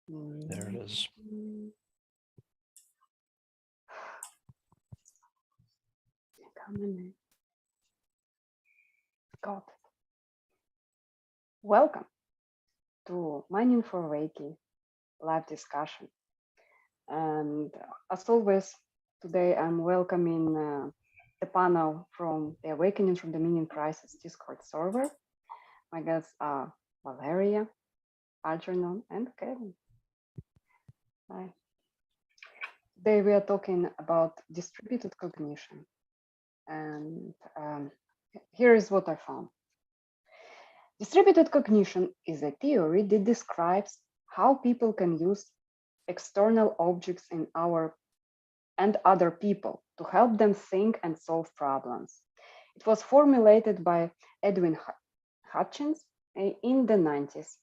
There it is. God. Welcome to Mining for Reiki live discussion. And as always, today I'm welcoming the panel from the Awakening from the Meaning Crisis Discord server. My guests are Valeria, Algernon, and Kevin. Hi. Today we are talking about distributed cognition. And here is what I found. Distributed cognition is a theory that describes how people can use external objects in our and other people to help them think and solve problems. It was formulated by Edwin Hutchins in the 90s.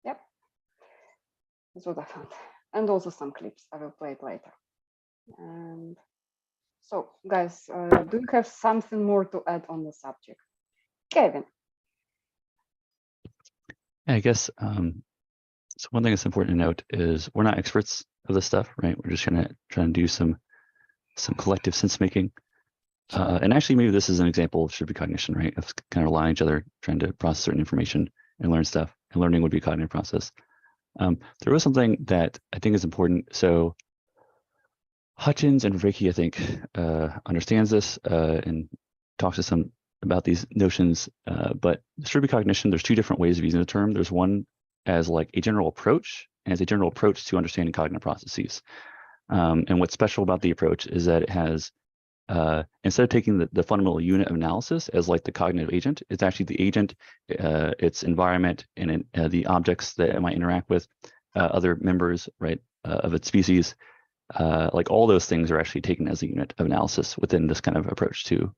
Yep, that's what I found. And also some clips, I will play it later. And so, guys, do you have something more to add on the subject? Kevin. Yeah, I guess so one thing that's important to note is we're not experts of this stuff, right? We're just trying to do some collective sense making. And actually, maybe this is an example of distributed cognition, right? Of kind of relying on each other, trying to process certain information and learn stuff. And learning would be a cognitive process. There was something that I think is important. So Hutchins and Vervaeke, I think, understands this and talks to some about these notions. But distributed cognition, there's two different ways of using the term. There's one as like a general approach, and as a general approach to understanding cognitive processes. And what's special about the approach is that it has, instead of taking the fundamental unit of analysis as like the cognitive agent, it's actually the agent, its environment, and the objects that it might interact with, other members, right, of its species. Like all those things are actually taken as a unit of analysis within this kind of approach to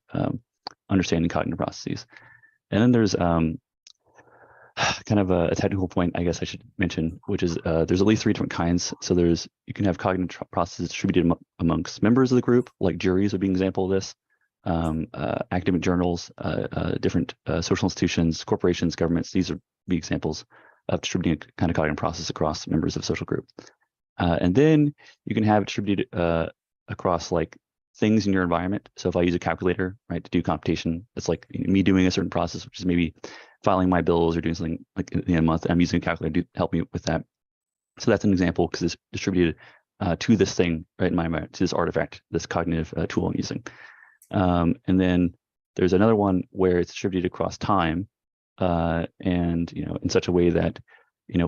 understanding cognitive processes. And then there's kind of a technical point, I guess I should mention, which is there's at least three different kinds. So you can have cognitive processes distributed amongst members of the group, like juries would be an example of this, academic journals, different social institutions, corporations, governments. These would be examples of distributing a kind of cognitive process across members of a social group. And then you can have it distributed across like things in your environment. So if I use a calculator, right, to do computation, it's like me doing a certain process, which is maybe filing my bills or doing something like in a month. I'm using a calculator to help me with that. So that's an example because it's distributed to this thing, right, in my environment, to this artifact, this cognitive tool I'm using. And then there's another one where it's distributed across time, and in such a way that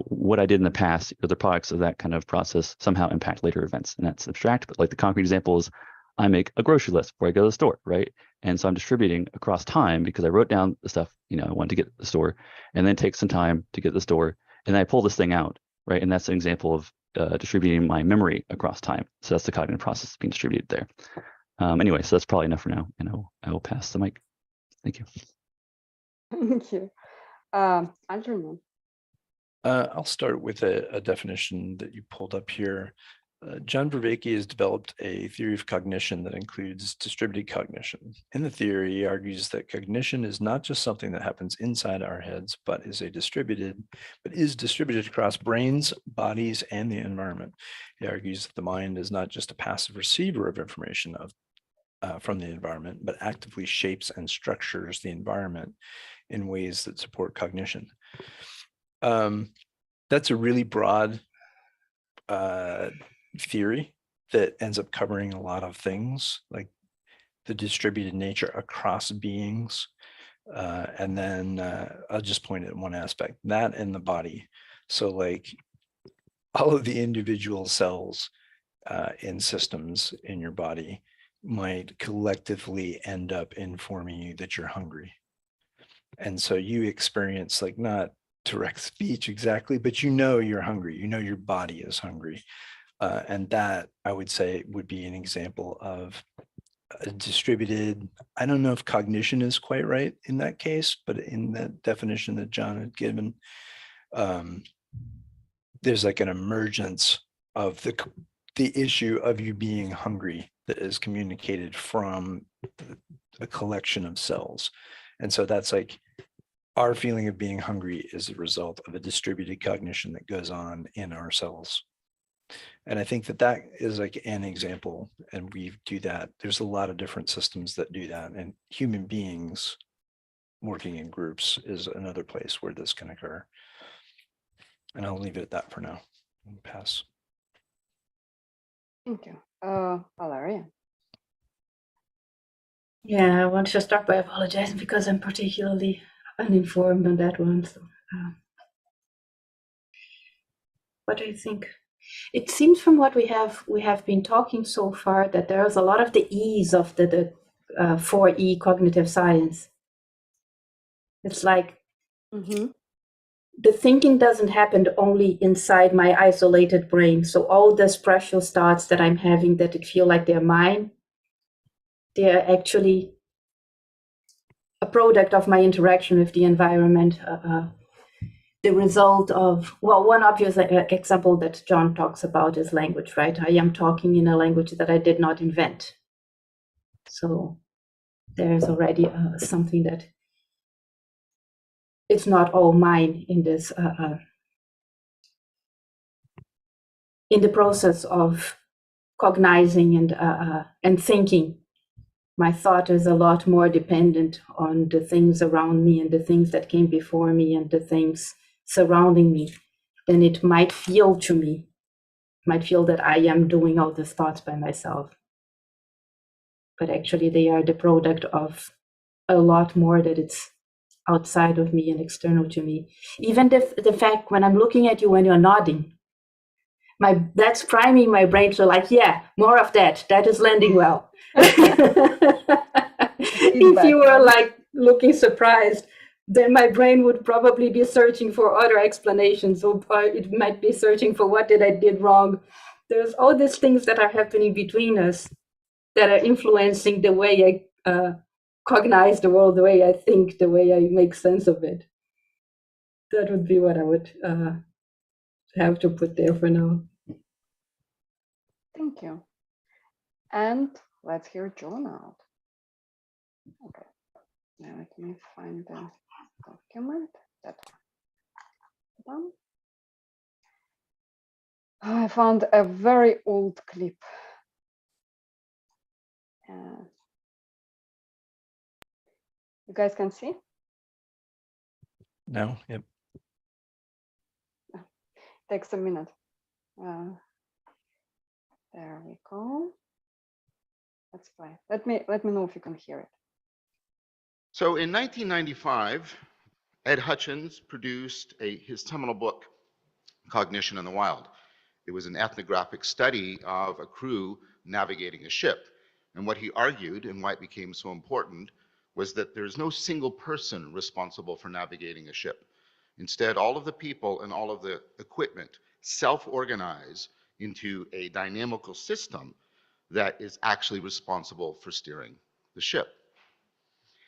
what I did in the past, or the products of that kind of process somehow impact later events, and that's abstract. But like the concrete example is, I make a grocery list before I go to the store, right? And so I'm distributing across time because I wrote down the stuff, I wanted to get to the store, and then it takes some time to get to the store, and then I pull this thing out, right? And that's an example of distributing my memory across time. So that's the cognitive process being distributed there. Anyway, so that's probably enough for now, and I will pass the mic. Thank you. Thank you. Algernon. I'll start with a definition that you pulled up here. John Vervaeke has developed a theory of cognition that includes distributed cognition. In the theory, he argues that cognition is not just something that happens inside our heads, but is distributed across brains, bodies, and the environment. He argues that the mind is not just a passive receiver of information from the environment, but actively shapes and structures the environment in ways that support cognition. That's a really broad theory that ends up covering a lot of things, like the distributed nature across beings. And then I'll just point at one aspect, that and the body. So like all of the individual cells in systems in your body might collectively end up informing you that you're hungry. And so you experience like not direct speech exactly, but you're hungry, your body is hungry. And that I would say would be an example of a distributed, I don't know if cognition is quite right in that case, but in that definition that John had given, there's like an emergence of the issue of you being hungry that is communicated from a collection of cells. And so that's like our feeling of being hungry is a result of a distributed cognition that goes on in our cells. And I think that that is like an example, and we do that. There's a lot of different systems that do that, and human beings working in groups is another place where this can occur. And I'll leave it at that for now. Pass. Thank you. Valeria. Yeah, I want to start by apologizing because I'm particularly uninformed on that one. So, what do you think? It seems from what we have been talking so far that there is a lot of the E's of the 4E cognitive science. It's like the thinking doesn't happen only inside my isolated brain. So all these precious thoughts that I'm having that feel like they're mine, they're actually a product of my interaction with the environment, the result of, well, one obvious example that John talks about is language, right? I am talking in a language that I did not invent. So there's already something that it's not all mine in this, in the process of cognizing and thinking. My thought is a lot more dependent on the things around me and the things that came before me and the things surrounding me than it might feel to me. Might feel that I am doing all these thoughts by myself. But actually they are the product of a lot more that it's outside of me and external to me. Even the fact when I'm looking at you when you're nodding, that's priming my brain to like, yeah, more of that. That is landing well. If you were like looking surprised, then my brain would probably be searching for other explanations, or it might be searching for what I did wrong. There's all these things that are happening between us that are influencing the way I cognize the world, the way I think, the way I make sense of it. That would be what I would have to put there for now. Thank you. And let's hear John out. Okay. Now let me find the document. That one. I found a very old clip. You guys can see? No? Yep. Takes a minute. There we go. Let's play. Let me know if you can hear it. So in 1995, Ed Hutchins produced his seminal book, Cognition in the Wild. It was an ethnographic study of a crew navigating a ship. And what he argued, and why it became so important, was that there's no single person responsible for navigating a ship. Instead, all of the people and all of the equipment self-organize into a dynamical system that is actually responsible for steering the ship.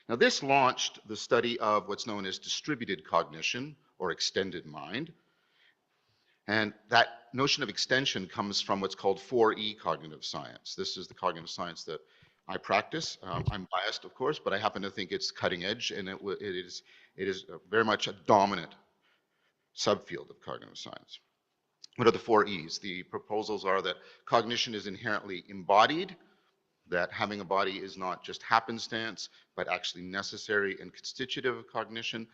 Now, this launched the study of what's known as distributed cognition or extended mind. And that notion of extension comes from what's called 4E cognitive science. This is the cognitive science that I practice. I'm biased, of course, but I happen to think it's cutting edge, and it is very much a dominant subfield of cognitive science. What are the 4Es? The proposals are that cognition is inherently embodied, that having a body is not just happenstance, but actually necessary and constitutive of cognition.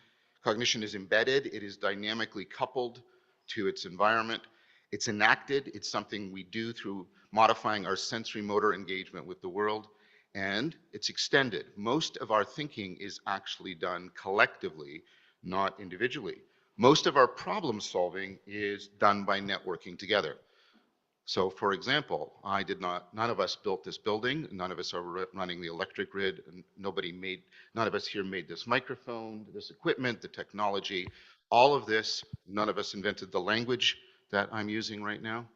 Cognition is embedded, it is dynamically coupled to its environment. It's enacted, it's something we do through modifying our sensory motor engagement with the world, and it's extended. Most of our thinking is actually done collectively, not individually. Most of our problem solving is done by networking together. So for example, none of us built this building, none of us are running the electric grid, and none of us here made this microphone, this equipment, the technology, all of this, none of us invented the language that I'm using right now.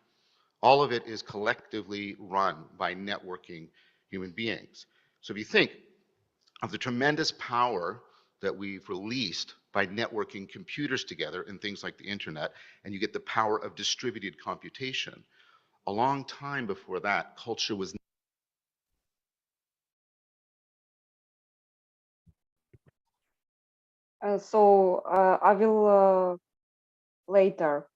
All of it is collectively run by networking human beings. So if you think of the tremendous power that we've released by networking computers together and things like the internet, and you get the power of distributed computation. A long time before that, culture was So I will later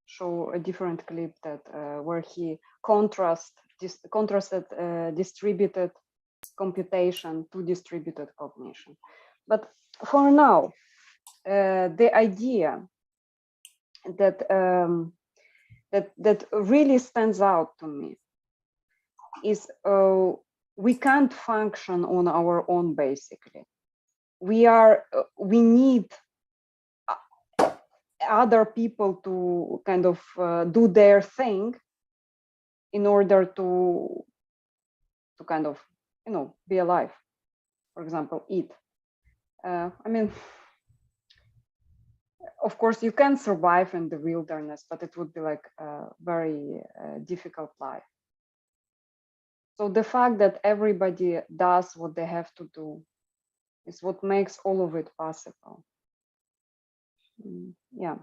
show a different clip that where he contrasted distributed computation to distributed cognition. But for now, the idea that that really stands out to me is we can't function on our own. Basically, we need other people to kind of do their thing in order to kind of, you know, be alive. For example, eat. I mean, of course, you can survive in the wilderness, but it would be like a very difficult life. So the fact that everybody does what they have to do is what makes all of it possible. Yeah.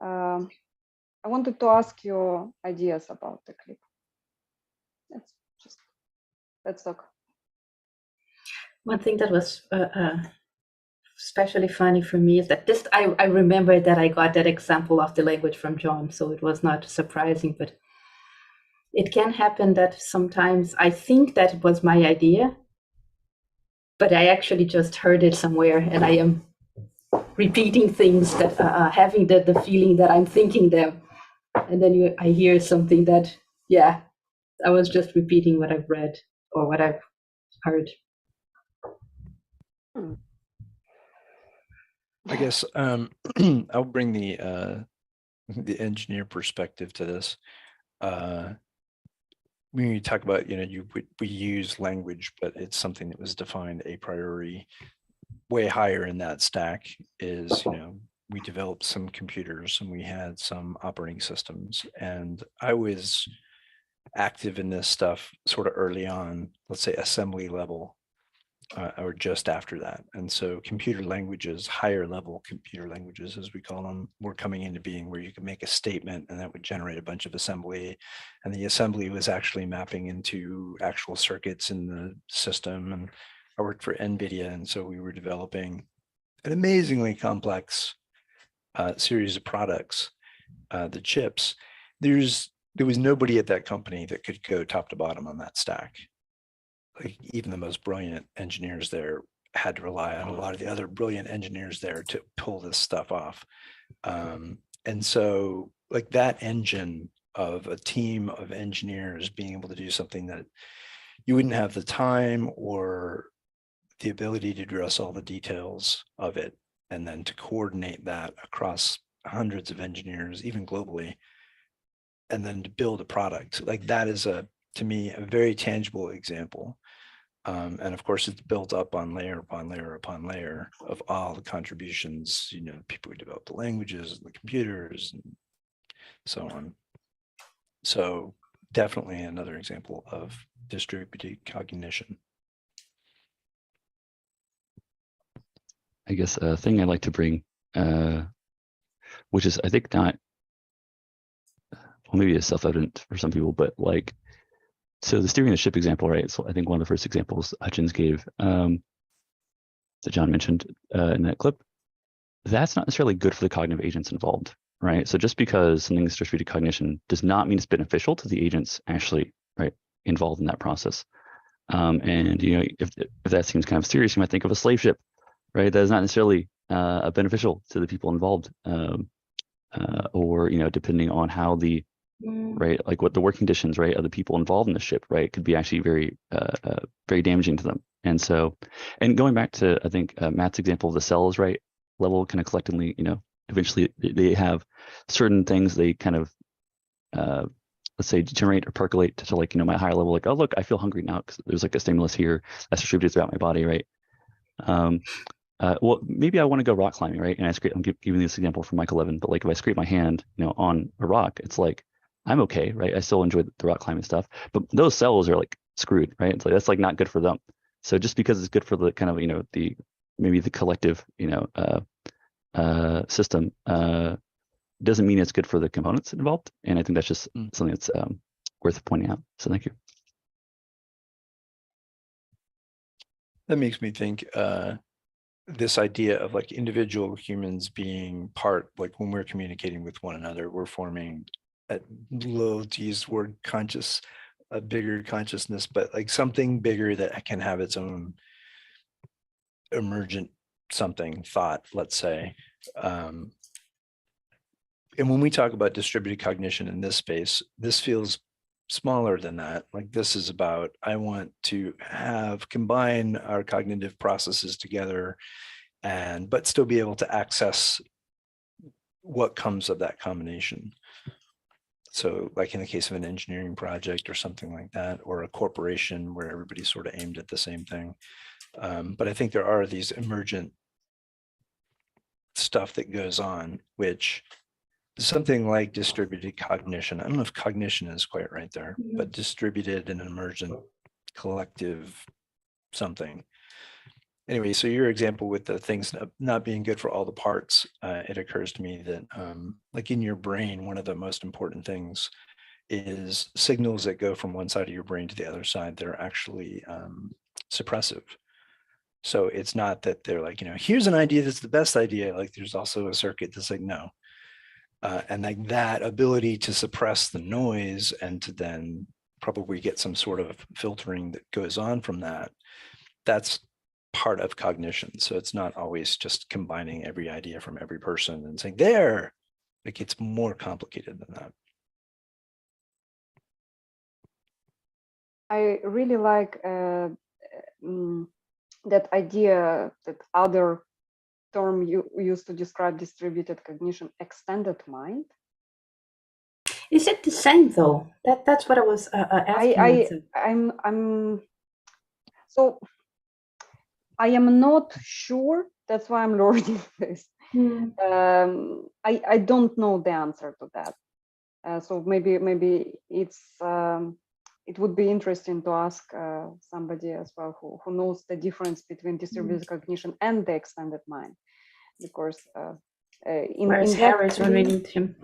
I wanted to ask your ideas about the clip. Let's talk. One thing that was especially funny for me is that this, I remember that I got that example of the language from John, so it was not surprising, but it can happen that sometimes I think that it was my idea, but I actually just heard it somewhere and I am repeating things that having the feeling that I'm thinking them. And then I hear something that, yeah, I was just repeating what I've read or what I've heard. I guess I'll bring the engineer perspective to this. When you talk about, you know, we use language, but it's something that was defined a priori. Way higher in that stack is, you know, we developed some computers and we had some operating systems, and I was active in this stuff sort of early on, let's say assembly level, or just after that. And so computer languages, higher level computer languages, as we call them, were coming into being, where you could make a statement and that would generate a bunch of assembly. And the assembly was actually mapping into actual circuits in the system. And I worked for NVIDIA, and so we were developing an amazingly complex series of products, the chips. There was nobody at that company that could go top to bottom on that stack. Like, even the most brilliant engineers there had to rely on a lot of the other brilliant engineers there to pull this stuff off. And so, like, that engine of a team of engineers being able to do something that you wouldn't have the time or the ability to address all the details of it, and then to coordinate that across hundreds of engineers, even globally, and then to build a product, like that is to me, a very tangible example. And of course, it's built up on layer upon layer upon layer of all the contributions, you know, people who develop the languages, the computers, and so on. So definitely another example of distributed cognition. I guess a thing I'd like to bring, which is, I think, not, well, maybe it's self-evident for some people, but like, so the steering the ship example, right? So I think one of the first examples Hutchins gave, that John mentioned in that clip, that's not necessarily good for the cognitive agents involved, right? So just because something's distributed cognition does not mean it's beneficial to the agents actually, right, involved in that process. And, you know, if that seems kind of serious, you might think of a slave ship, right? That is not necessarily beneficial to the people involved, or, you know, depending on how the, right, like what the work conditions, right, of the people involved in the ship, right, could be actually very, very damaging to them. And so, and going back to, I think, Matt's example of the cells, right, level kind of collectively, you know, eventually they have certain things they kind of, let's say, generate or percolate to like, you know, my higher level, like, oh, look, I feel hungry now because there's like a stimulus here that's distributed throughout my body, right? Well, maybe I want to go rock climbing, right? And I'm giving this example from Mike 11, but like if I scrape my hand, you know, on a rock, it's like, I'm okay, right? I still enjoy the rock climbing stuff, but those cells are like screwed, right? It's like, that's like not good for them. So just because it's good for the kind of, you know, maybe the collective, you know, system, doesn't mean it's good for the components involved. And I think that's just something that's worth pointing out. So thank you. That makes me think, this idea of like individual humans being part, like when we're communicating with one another, we're forming a low to use the word conscious, a bigger consciousness, but like something bigger that can have its own emergent something thought, let's say. And when we talk about distributed cognition in this space, this feels smaller than that. Like this is about, I want to combine our cognitive processes together but still be able to access what comes of that combination. So like in the case of an engineering project or something like that, or a corporation where everybody's sort of aimed at the same thing. But I think there are these emergent stuff that goes on, which something like distributed cognition. I don't know if cognition is quite right there, but distributed and emergent collective something. Anyway, so your example with the things not being good for all the parts, it occurs to me that like in your brain, one of the most important things is signals that go from one side of your brain to the other side that are actually suppressive. So it's not that they're like, here's an idea that's the best idea. Like there's also a circuit that's like, no. And like that ability to suppress the noise and to then probably get some sort of filtering that goes on from that, that's part of cognition. So it's not always just combining every idea from every person and saying there. It gets more complicated than that. I really like that idea, that other term you used to describe distributed cognition, extended mind. Is it the same though? That's what I was asking. So I am not sure. That's why I'm learning this. I don't know the answer to that. So maybe it's it would be interesting to ask somebody as well who knows the difference between distributed cognition and the extended mind, because where's Harris when we need him?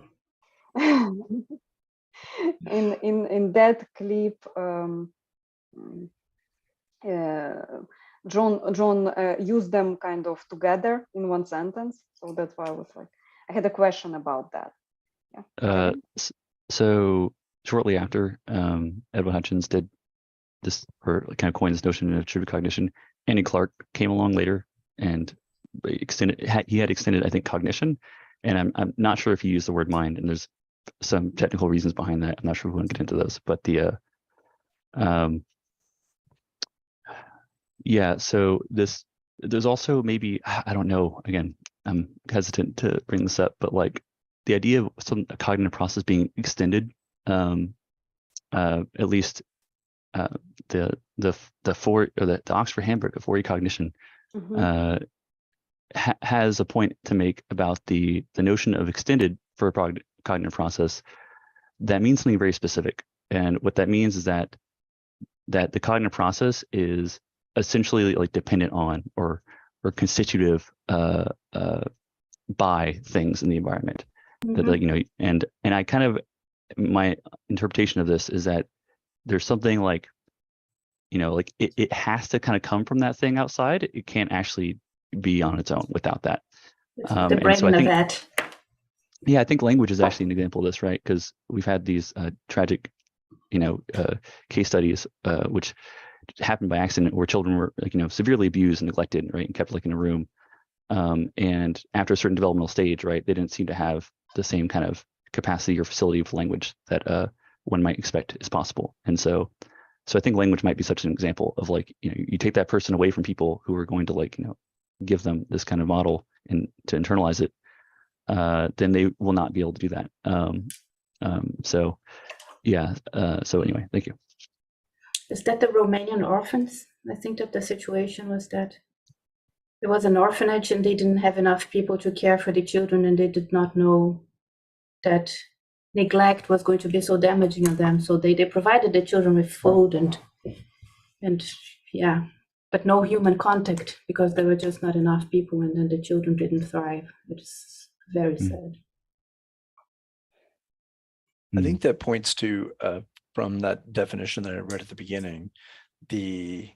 in that clip, John used them kind of together in one sentence, so that's why I was like, I had a question about that. Yeah. So shortly after Edwin Hutchins did this, or kind of coined this notion of distributed cognition, Andy Clark came along later and he had extended, I think, cognition, and I'm not sure if he used the word mind, and there's some technical reasons behind that. I'm not sure if we want to get into those, but yeah, so there's also maybe, I don't know, again, I'm hesitant to bring this up, but like the idea of a cognitive process being extended, at least the Oxford Handbook of 4E cognition has a point to make about the notion of extended for a cognitive process. That means something very specific, and what that means is that the cognitive process is essentially like dependent on or constitutive by things in the environment. That, like, and I kind of, my interpretation of this is that there's something like, like it has to kind of come from that thing outside. It can't actually be on its own without that. The brain so of that. Yeah, I think language is actually an example of this, right? Because we've had these tragic, case studies which happened by accident, where children were severely abused and neglected, right, and kept like in a room. And after a certain developmental stage, right, they didn't seem to have the same kind of capacity or facility of language that one might expect is possible. And so I think language might be such an example of like, you take that person away from people who are going to like, give them this kind of model and to internalize it, then they will not be able to do that. So yeah. So anyway, thank you. Is that the Romanian Orphans? I think that the situation was that there was an orphanage and they didn't have enough people to care for the children, and they did not know that neglect was going to be so damaging on them. So they provided the children with food and yeah, but no human contact, because there were just not enough people, and then the children didn't thrive. It's very sad. I think that points to, from that definition that I read at the beginning, the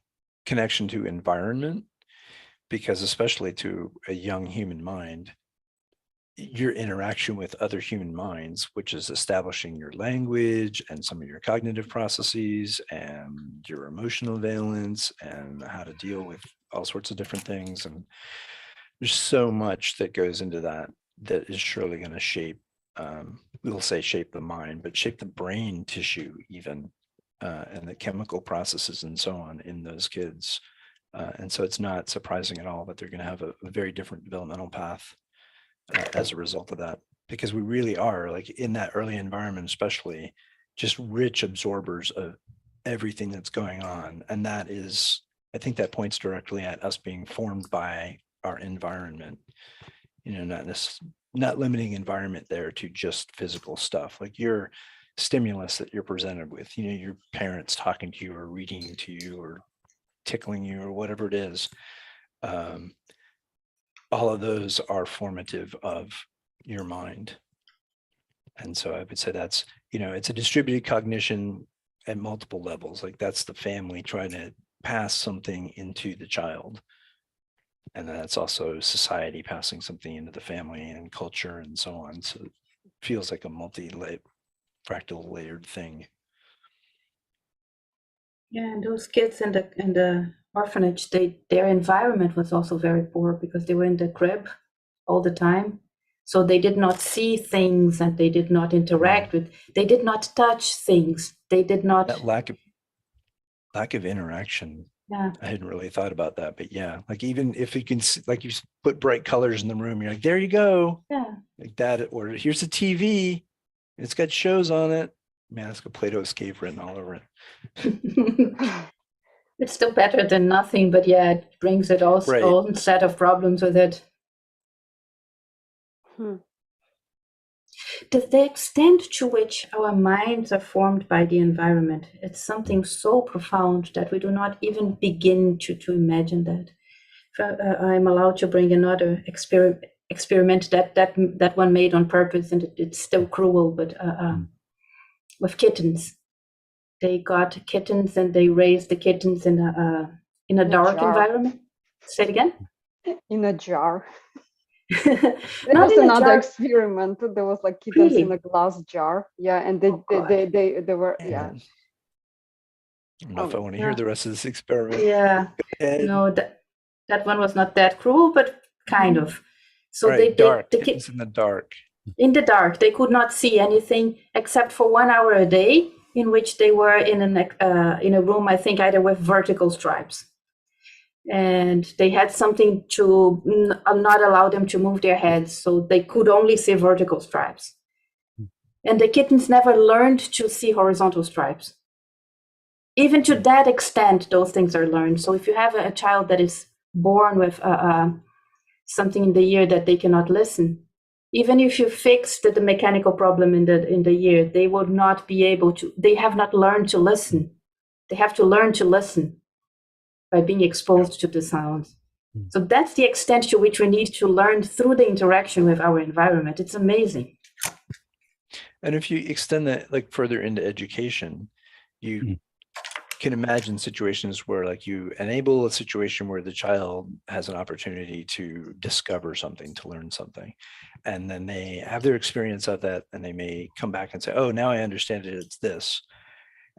connection to environment, because especially to a young human mind, your interaction with other human minds, which is establishing your language and some of your cognitive processes and your emotional valence and how to deal with all sorts of different things. And there's so much that goes into that is surely going to shape, we'll say shape the mind, but shape the brain tissue even, and the chemical processes and so on in those kids. And so it's not surprising at all that they're going to have a very different developmental path as a result of that, because we really are, like, in that early environment, especially, just rich absorbers of everything that's going on. And that is, I think that points directly at us being formed by our environment, not limiting environment there to just physical stuff, like your stimulus that you're presented with, your parents talking to you or reading to you or tickling you or whatever it is. All of those are formative of your mind. And so I would say that's, it's a distributed cognition at multiple levels. Like, that's the family trying to pass something into the child. And that's also society passing something into the family and culture and so on. So it feels like a fractal layered thing. Yeah, and those kids in the orphanage, their environment was also very poor because they were in the crib all the time. So they did not see things and they did not interact with, they did not touch things. They did not. That lack of interaction. Yeah. I hadn't really thought about that, but yeah, like, even if you can see, like, you put bright colors in the room, you're like, there you go. Yeah. Like that, or here's a TV, it's got shows on it. Man, it's got Plato's Cave written all over it. It's still better than nothing, but yeah, it brings it also Right. own set of problems with it. The extent to which our minds are formed by the environment, it's something so profound that we do not even begin to imagine that. I'm allowed to bring another experiment that one made on purpose, and it's still cruel, but with kittens. They got kittens and they raised the kittens in a dark environment. Say it again? In a jar. There was another experiment. There was like kittens Really? in a glass jar. Yeah, and they were, yeah. I don't know if I want to hear the rest of this experiment. Yeah. No, that one was not that cruel, but kind of. So right, the kittens in the dark. In the dark, they could not see anything except for 1 hour a day, in which they were in a room, I think, either with vertical stripes. And they had something to not allow them to move their heads, so they could only see vertical stripes. And the kittens never learned to see horizontal stripes. Even to that extent, those things are learned. So if you have a child that is born with something in the ear that they cannot listen, even if you fix the mechanical problem in the ear, they would not be able to, they have not learned to listen. They have to learn to listen by being exposed to the sounds. So that's the extent to which we need to learn through the interaction with our environment. It's amazing. And if you extend that like further into education, you can imagine situations where, like, you enable a situation where the child has an opportunity to discover something, to learn something, and then they have their experience of that, and they may come back and say, oh, now I understand it, it's this.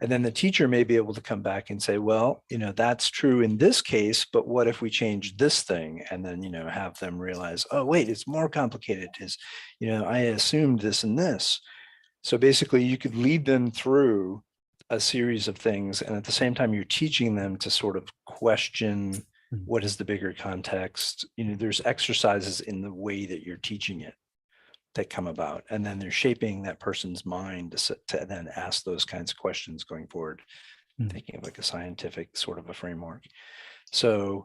And then the teacher may be able to come back and say, well, that's true in this case, but what if we change this thing? And then, have them realize, oh, wait, it's more complicated. I assumed this and this. So basically you could lead them through a series of things, and at the same time you're teaching them to sort of question what is the bigger context. There's exercises in the way that you're teaching it that come about, and then they're shaping that person's mind to then ask those kinds of questions going forward, thinking of like a scientific sort of a framework. So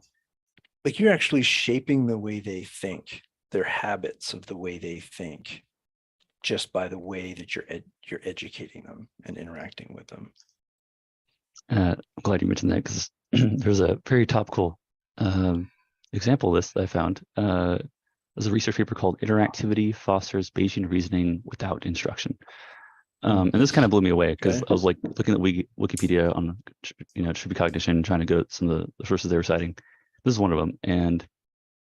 like, you're actually shaping the way they think, their habits of the way they think, just by the way that you're educating them and interacting with them. I'm glad you mentioned that, because there's a very topical example of this that I found. There's a research paper called "Interactivity Fosters Bayesian Reasoning Without Instruction." And this kind of blew me away, because I was like looking at Wikipedia on distributed cognition, trying to go at some of the sources they were citing. This is one of them, and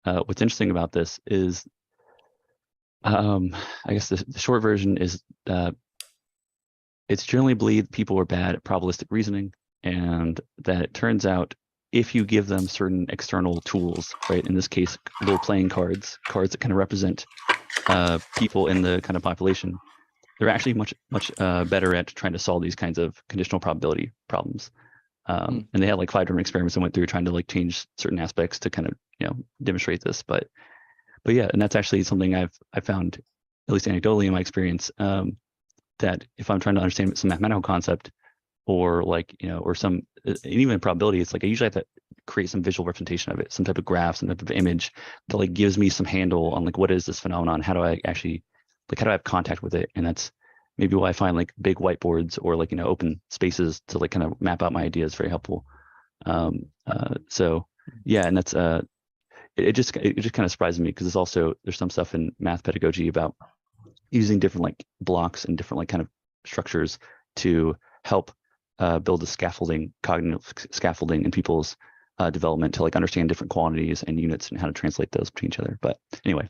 what's interesting about this is, I guess the short version is it's generally believed people are bad at probabilistic reasoning, and that it turns out if you give them certain external tools, right, in this case, little playing cards that kind of represent people in the kind of population, they're actually much better at trying to solve these kinds of conditional probability problems. And they had like 5 different experiments that went through trying to like change certain aspects to kind of, you know, demonstrate this. But yeah, and that's actually something I found, at least anecdotally in my experience, that if I'm trying to understand some mathematical concept, or like, you know, or some even probability, it's like I usually have to create some visual representation of it, some type of graph, some type of image that like gives me some handle on like what is this phenomenon, how do I actually, like, how do I have contact with it? And that's maybe why I find like big whiteboards or like, you know, open spaces to like kind of map out my ideas very helpful. So yeah, and that's it just kind of surprises me, because it's also, there's some stuff in math pedagogy about using different like blocks and different like kind of structures to help build a scaffolding, cognitive scaffolding in people's development to like understand different quantities and units and how to translate those between each other. But anyway,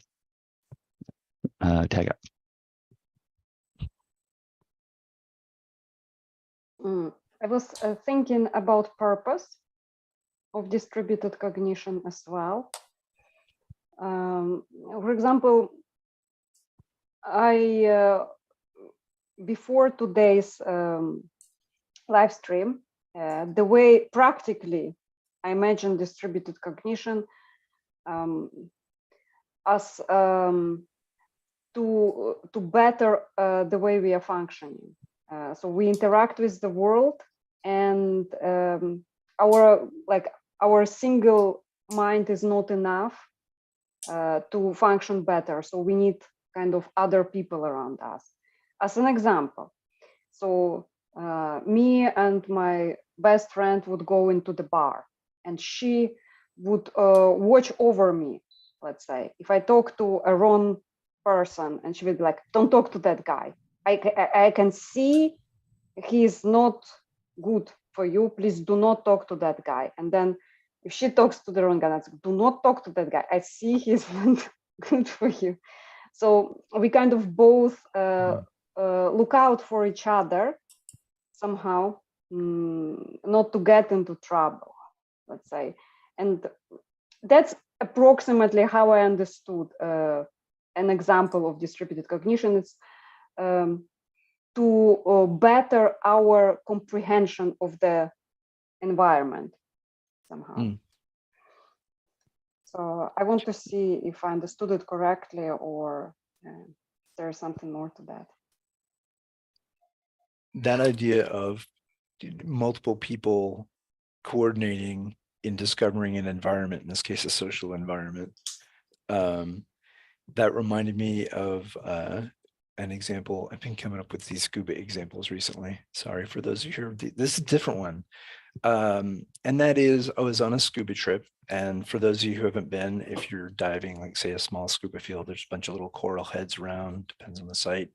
tag out. I was thinking about purpose of distributed cognition as well. For example, I before today's live stream, the way practically I imagine distributed cognition as to better the way we are functioning. So we interact with the world, and our single mind is not enough to function better. So we need kind of other people around us. As an example, so me and my best friend would go into the bar, and she would watch over me. Let's say if I talk to a wrong person, and she would be like, "Don't talk to that guy. I can see he's not good for you. Please do not talk to that guy." And then if she talks to the wrong guy, that's, "Do not talk to that guy. I see he's not good for you." So we kind of both look out for each other somehow, not to get into trouble, let's say. And that's approximately how I understood an example of distributed cognition. It's to better our comprehension of the environment somehow. So I want to see if I understood it correctly, or there's something more to that. That idea of multiple people coordinating in discovering an environment, in this case, a social environment, that reminded me of an example. I've been coming up with these scuba examples recently. Sorry for those of you who, this is a different one. And that is, I was on a scuba trip. And for those of you who haven't been, if you're diving, like say a small scuba field, there's a bunch of little coral heads around, depends on the site.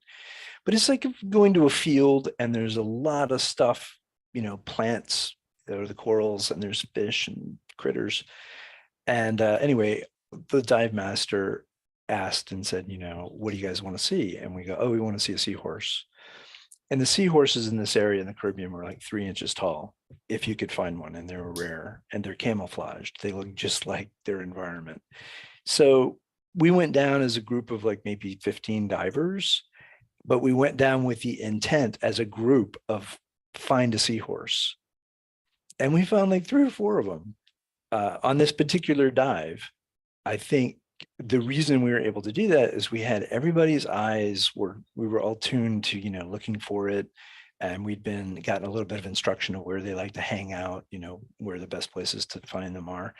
But it's like going to a field and there's a lot of stuff, you know, plants, there are the corals, and there's fish and critters. And anyway, the dive master asked and said, you know, what do you guys want to see? And we go, oh, we want to see a seahorse. And the seahorses in this area in the Caribbean were like 3 inches tall, if you could find one, and they were rare, and they're camouflaged. They look just like their environment. So we went down as a group of like maybe 15 divers, but we went down with the intent as a group of find a seahorse. And we found like 3 or 4 of them on this particular dive. I think the reason we were able to do that is we had everybody's eyes we were all tuned to, you know, looking for it. And we'd gotten a little bit of instruction of where they like to hang out, you know, where the best places to find them are.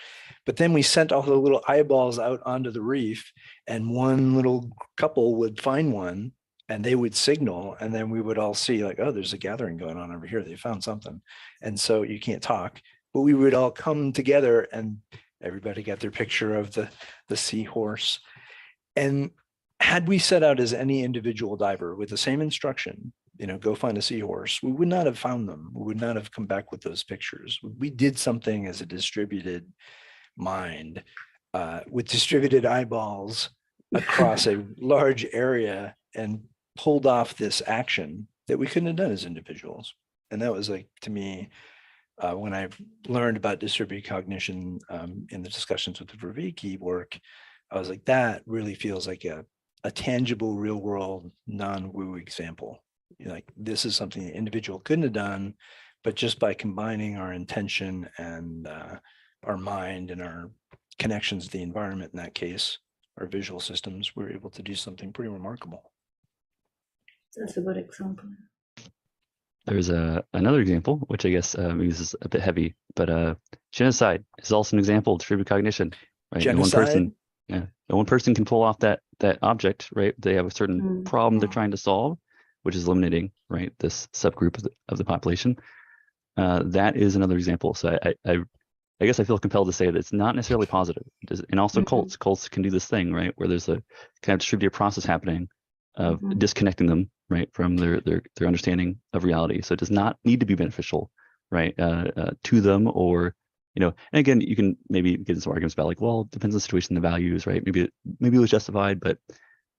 But then we sent all the little eyeballs out onto the reef, and one little couple would find one and they would signal, and then we would all see like, oh, there's a gathering going on over here. They found something. And so you can't talk, but we would all come together and everybody got their picture of the seahorse. And had we set out as any individual diver with the same instruction, you know, go find a seahorse, we would not have found them. We would not have come back with those pictures. We did something as a distributed mind with distributed eyeballs across a large area and pulled off this action that we couldn't have done as individuals. And that was like, to me, when I learned about distributed cognition in the discussions with the Vervaeke work, I was like, that really feels like a tangible, real world, non-woo example. Like, this is something the individual couldn't have done, but just by combining our intention and our mind and our connections to the environment, in that case, our visual systems, we're able to do something pretty remarkable. That's a good example. There's another example, which I guess maybe this is a bit heavy, but genocide is also an example of distributed cognition, right? Genocide? No one person can pull off that object, right? They have a certain problem they're trying to solve, which is eliminating, right, this subgroup of the population. That is another example. So I guess I feel compelled to say that it's not necessarily positive. And also cults can do this thing, right, where there's a kind of distributed process happening of disconnecting them, right, from their understanding of reality. So it does not need to be beneficial, right, to them, or, you know. And again, you can maybe get into some arguments about, like, well, it depends on the situation, the values, right? Maybe it was justified, but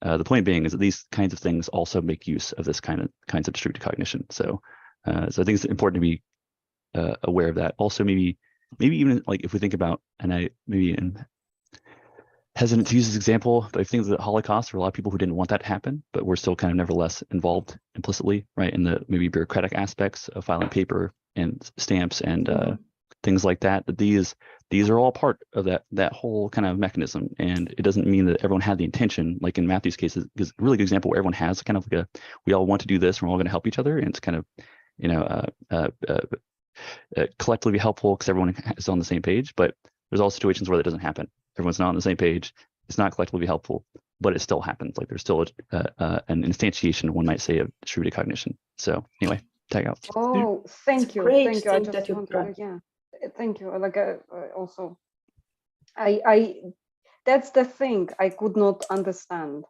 the point being is that these kinds of things also make use of this kinds of distributed cognition. So I think it's important to be aware of that. Also, maybe even, like, if we think about, and I maybe am hesitant to use this example, but I think the Holocaust, there were a lot of people who didn't want that to happen, but were still kind of nevertheless involved implicitly, right, in the maybe bureaucratic aspects of filing paper and stamps and things like that. That these are all part of that whole kind of mechanism, and it doesn't mean that everyone had the intention. Like in Matthew's case, is a really good example where everyone has kind of like we all want to do this, and we're all going to help each other, and it's kind of, you know, collectively helpful because everyone is on the same page. But there's all situations where that doesn't happen. Everyone's not on the same page. It's not collectively helpful, but it still happens. Like, there's still an instantiation, one might say, of distributed cognition. So anyway, tag out. Oh, thank you. Great Thank you. I thing just that you want to, brought. yeah, thank you. Like, also, I that's the thing I could not understand.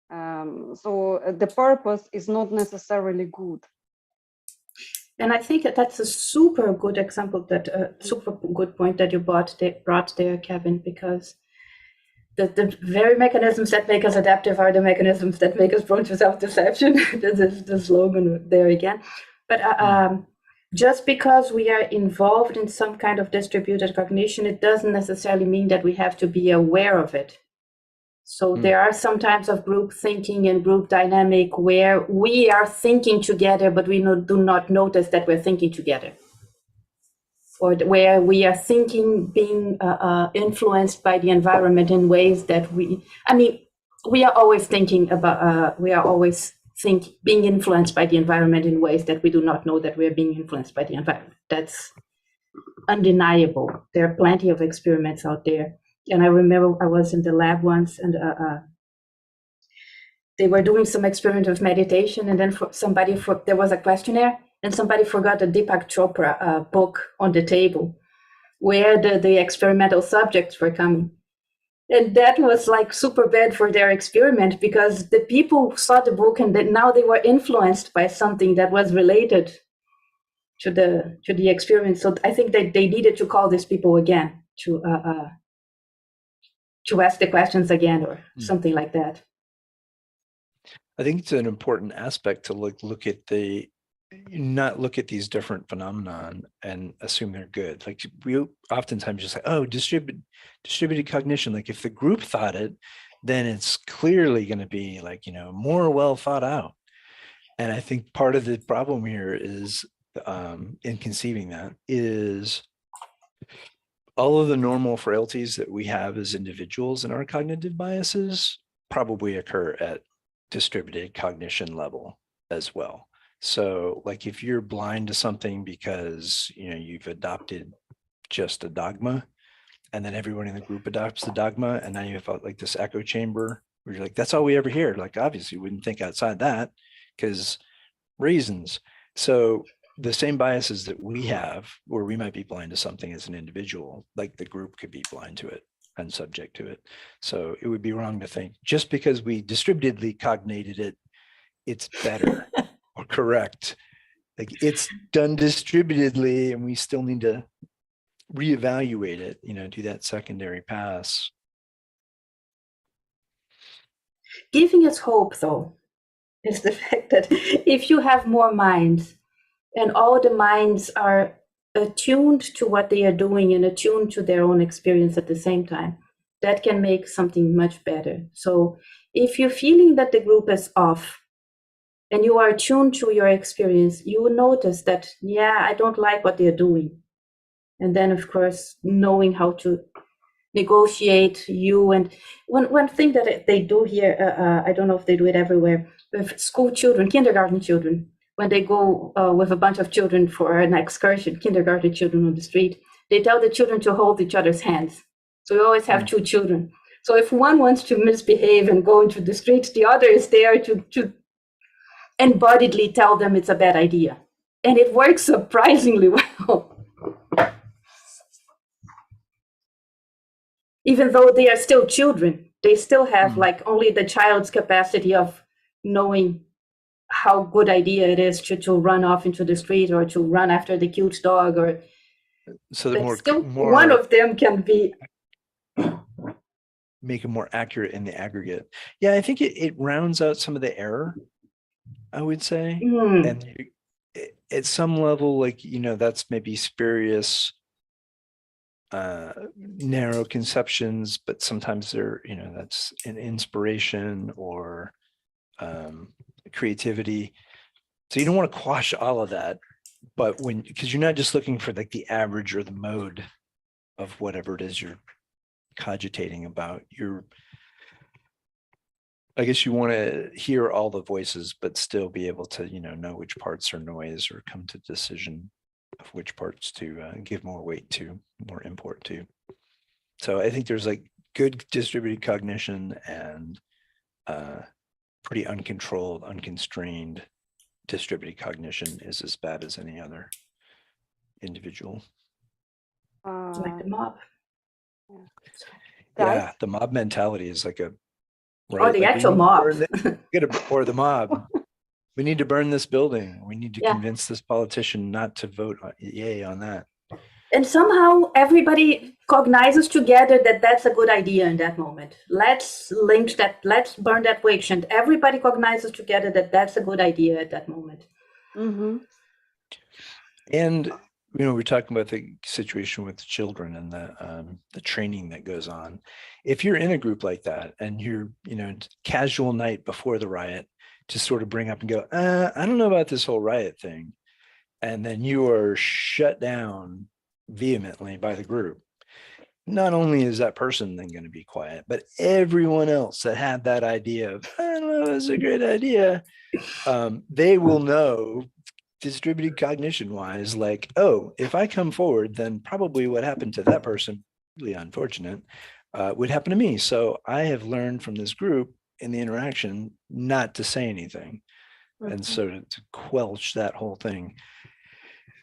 So the purpose is not necessarily good. And I think that's a super good example, that super good point that you brought there, Kevin, because the very mechanisms that make us adaptive are the mechanisms that make us prone to self-deception. This is the slogan there again. But just because we are involved in some kind of distributed cognition, it doesn't necessarily mean that we have to be aware of it. So there are some types of group thinking and group dynamic where we are thinking together, but we do not notice that we're thinking together. Or where we are thinking, being influenced by the environment in ways that we are always thinking about, being influenced by the environment in ways that we do not know that we're being influenced by the environment. That's undeniable. There are plenty of experiments out there. And I remember I was in the lab once, and they were doing some experiment of meditation, and then there was a questionnaire, and somebody forgot a Deepak Chopra book on the table where the experimental subjects were coming. And that was like super bad for their experiment, because the people saw the book and now they were influenced by something that was related to the experiment. So I think that they needed to call these people again to ask the questions again, or something like that. I think it's an important aspect to not look at these different phenomenon and assume they're good. Like, we oftentimes just say, oh, distributed cognition. Like, if the group thought it, then it's clearly going to be, like, more well thought out. And I think part of the problem here is, in conceiving that, is all of the normal frailties that we have as individuals in our cognitive biases probably occur at distributed cognition level as well. So, like, if you're blind to something because you've adopted just a dogma, and then everyone in the group adopts the dogma, and now you have like this echo chamber where you're like, that's all we ever hear. Like, obviously we wouldn't think outside that because reasons. So the same biases that we have, where we might be blind to something as an individual, like the group could be blind to it and subject to it. So it would be wrong to think just because we distributedly cognated it, it's better or correct. Like, it's done distributedly, and we still need to reevaluate it, do that secondary pass. Giving us hope, though, is the fact that if you have more minds and all the minds are attuned to what they are doing and attuned to their own experience at the same time, that can make something much better. So if you're feeling that the group is off and you are attuned to your experience, you will notice that, yeah, I don't like what they're doing. And then, of course, knowing how to negotiate and one thing that they do here, I don't know if they do it everywhere, with school children, kindergarten children, when they go with a bunch of children for an excursion, kindergarten children on the street, they tell the children to hold each other's hands. So you always have two children. So if one wants to misbehave and go into the street, the other is there to embodiedly tell them it's a bad idea. And it works surprisingly well. Even though they are still children, they still have like only the child's capacity of knowing how good idea it is to run off into the street or to run after the cute dog, or so the more one of them can be make it more accurate in the aggregate. Yeah, I think it rounds out some of the error, I would say. And at some level, like, that's maybe spurious, narrow conceptions, but sometimes they're, that's an inspiration or creativity. So you don't want to quash all of that, but because you're not just looking for like the average or the mode of whatever it is you're cogitating about. I guess you want to hear all the voices, but still be able to, know which parts are noise or come to decision of which parts to give more weight to, more import to. So I think there's like good distributed cognition and pretty uncontrolled, unconstrained distributed cognition is as bad as any other individual. like the mob. Yeah, the mob mentality is like or the actual mob. Or the mob. We need to burn this building. We need to convince this politician not to vote yay on that. And somehow everybody cognizes together that that's a good idea in that moment. Let's lynch that, let's burn that witch. And everybody cognizes together that that's a good idea at that moment. Mm-hmm. And, we're talking about the situation with the children and the training that goes on. If you're in a group like that and you're, casual night before the riot, to sort of bring up and go, I don't know about this whole riot thing. And then you are shut down vehemently by the group. Not only is that person then going to be quiet, but everyone else that had that idea of, I don't know, it's a great idea. They will know distributed cognition wise, like, oh, if I come forward, then probably what happened to that person, really unfortunate, would happen to me. So I have learned from this group in the interaction not to say anything. And so to quelch that whole thing.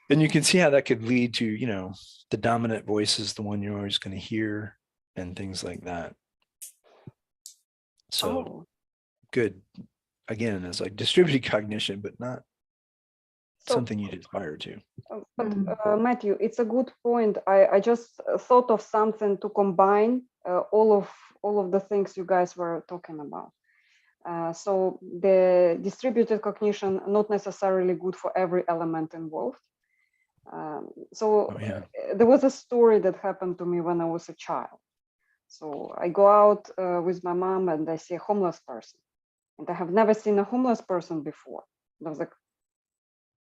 And you can see how that could lead to, the dominant voice is the one you're always going to hear and things like that. So good. Again, it's like distributed cognition, but not something you'd aspire to. But Matthew, it's a good point. I just thought of something to combine all of the things you guys were talking about. So the distributed cognition, not necessarily good for every element involved. There was a story that happened to me when I was a child. So I go out with my mom and I see a homeless person. And I have never seen a homeless person before. And I was like,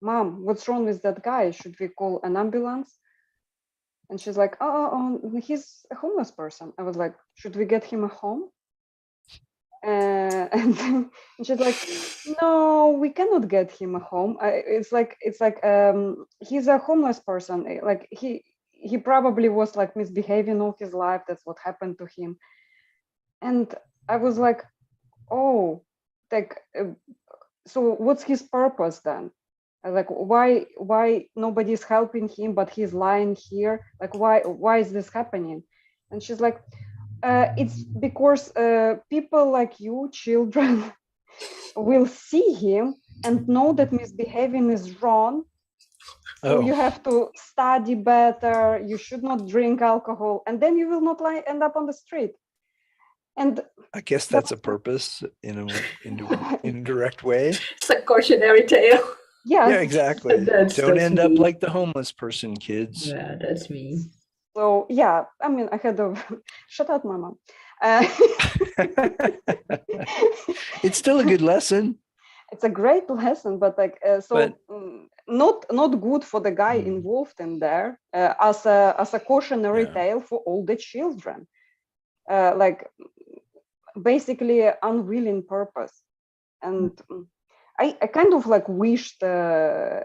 Mom, what's wrong with that guy? Should we call an ambulance? And she's like, oh, he's a homeless person. I was like, should we get him a home? And she's like, no, we cannot get him a home. It's like he's a homeless person. Like he probably was like misbehaving all his life. That's what happened to him. And I was like, oh, like, so what's his purpose then? Like, why nobody's helping him, but he's lying here? Like, why is this happening? And she's like, it's because people like you, children, will see him and know that misbehaving is wrong, So you Oh, have to study better. You should not drink alcohol, and then you will not end up on the street. And I guess that's a purpose in an indirect way. It's a cautionary tale. yes, Yeah, exactly. That's Don't end up me. like the homeless person, kids. Yeah, that's me. so yeah, I mean, I had a shut up, mama. It's still a good lesson. It's a great lesson, but like not good for the guy involved in there as a cautionary tale for all the children. Like basically unwilling purpose, and I kind of like wished it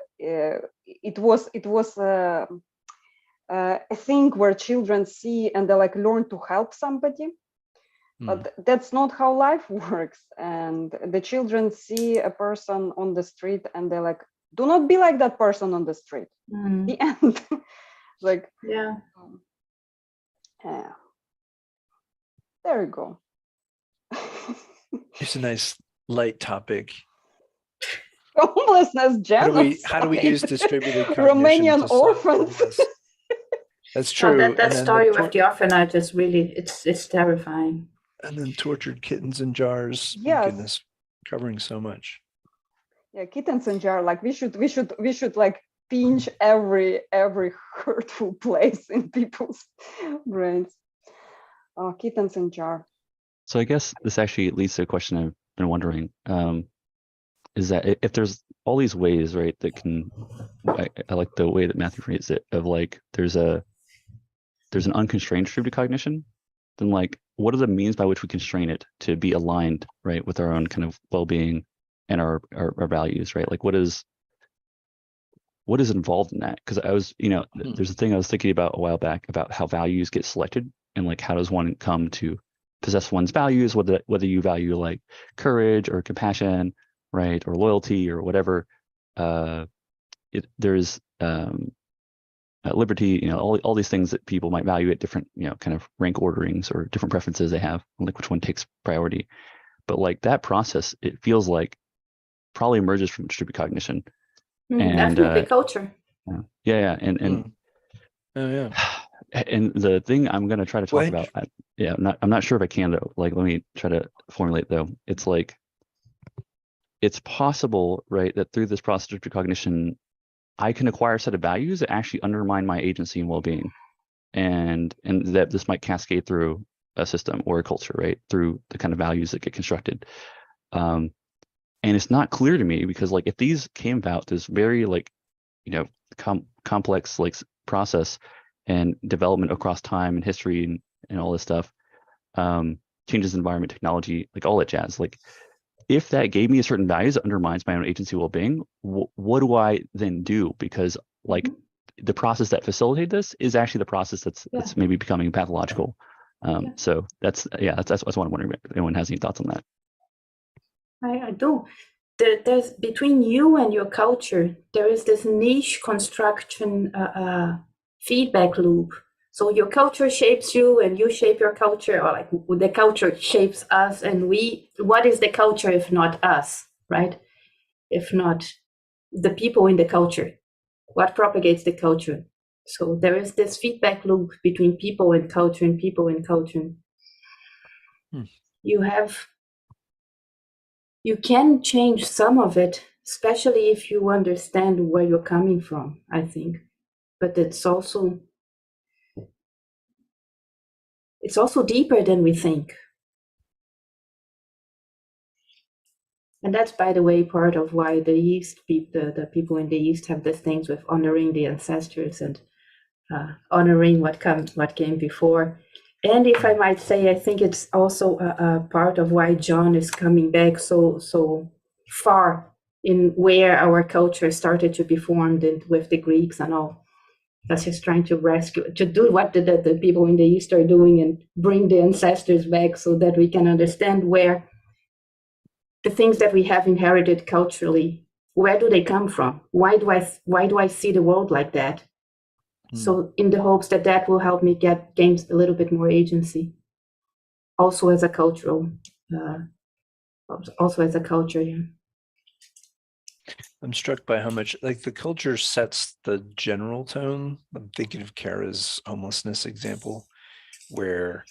was a thing where children see and they like learn to help somebody. But that's not how life works. And the children see a person on the street and they're like, do not be like that person on the street. The end. Like, yeah. Yeah. There you go. It's a nice light topic. Homelessness, genocide. How do we use distributed cognition Romanian to solve orphans. this? That's true. Oh, that And then story with the orphanage is really, it's terrifying. And then tortured kittens in jars. Yes. My goodness, covering so much. Yeah, kittens in jar. Like we should like pinch every hurtful place in people's brains. Oh, kittens in jar. So I guess this actually leads to a question I've been wondering, is that if there's all these ways, right, that can, I like the way that Matthew phrased it, of like, there's an unconstrained distributed cognition, then like, what are the means by which we constrain it to be aligned, right, with our own kind of well-being and our values, right? Like what is involved in that? Because I was, there's a thing I was thinking about a while back about how values get selected and like, how does one come to possess one's values, whether you value like courage or compassion, right, or loyalty or whatever. There's liberty, all these things that people might value at different, kind of rank orderings or different preferences they have, like which one takes priority. But like that process, it feels like probably emerges from distributed cognition. And definitely culture. Yeah, and oh yeah. And the thing I'm going to try to talk about, I'm not sure if I can though. Like, let me try to formulate though. It's like, it's possible, right, that through this process of cognition, I can acquire a set of values that actually undermine my agency and well-being, and that this might cascade through a system or a culture, right, through the kind of values that get constructed. And it's not clear to me because, like, if these came about this very like, complex like process and development across time and history and all this stuff, changes in environment, technology, like all that jazz, like if that gave me a certain values that undermines my own agency well-being, what do I then do? Because like the process that facilitated this is actually the process that's maybe becoming pathological. So that's what I'm wondering if anyone has any thoughts on that. I do. There's between you and your culture, there is this niche construction feedback loop. So your culture shapes you and you shape your culture, or like the culture shapes us, and what is the culture if not us, right? If not the people in the culture, what propagates the culture? So there is this feedback loop between people and culture and people and culture. You can change some of it, especially if you understand where you're coming from, I think. But it's also deeper than we think. And that's, by the way, part of why the East, the people in the East have these things with honoring the ancestors and honoring what came before. And if I might say, I think it's also a part of why John is coming back so far in where our culture started to be formed with the Greeks and all. Because he's trying to do what the people in the East are doing and bring the ancestors back so that we can understand where the things that we have inherited culturally, where do they come from? Why do I see the world like that? So in the hopes that will help me gain a little bit more agency, also as a culture. Yeah. I'm struck by how much like the culture sets the general tone. I'm thinking of Kara's homelessness example, where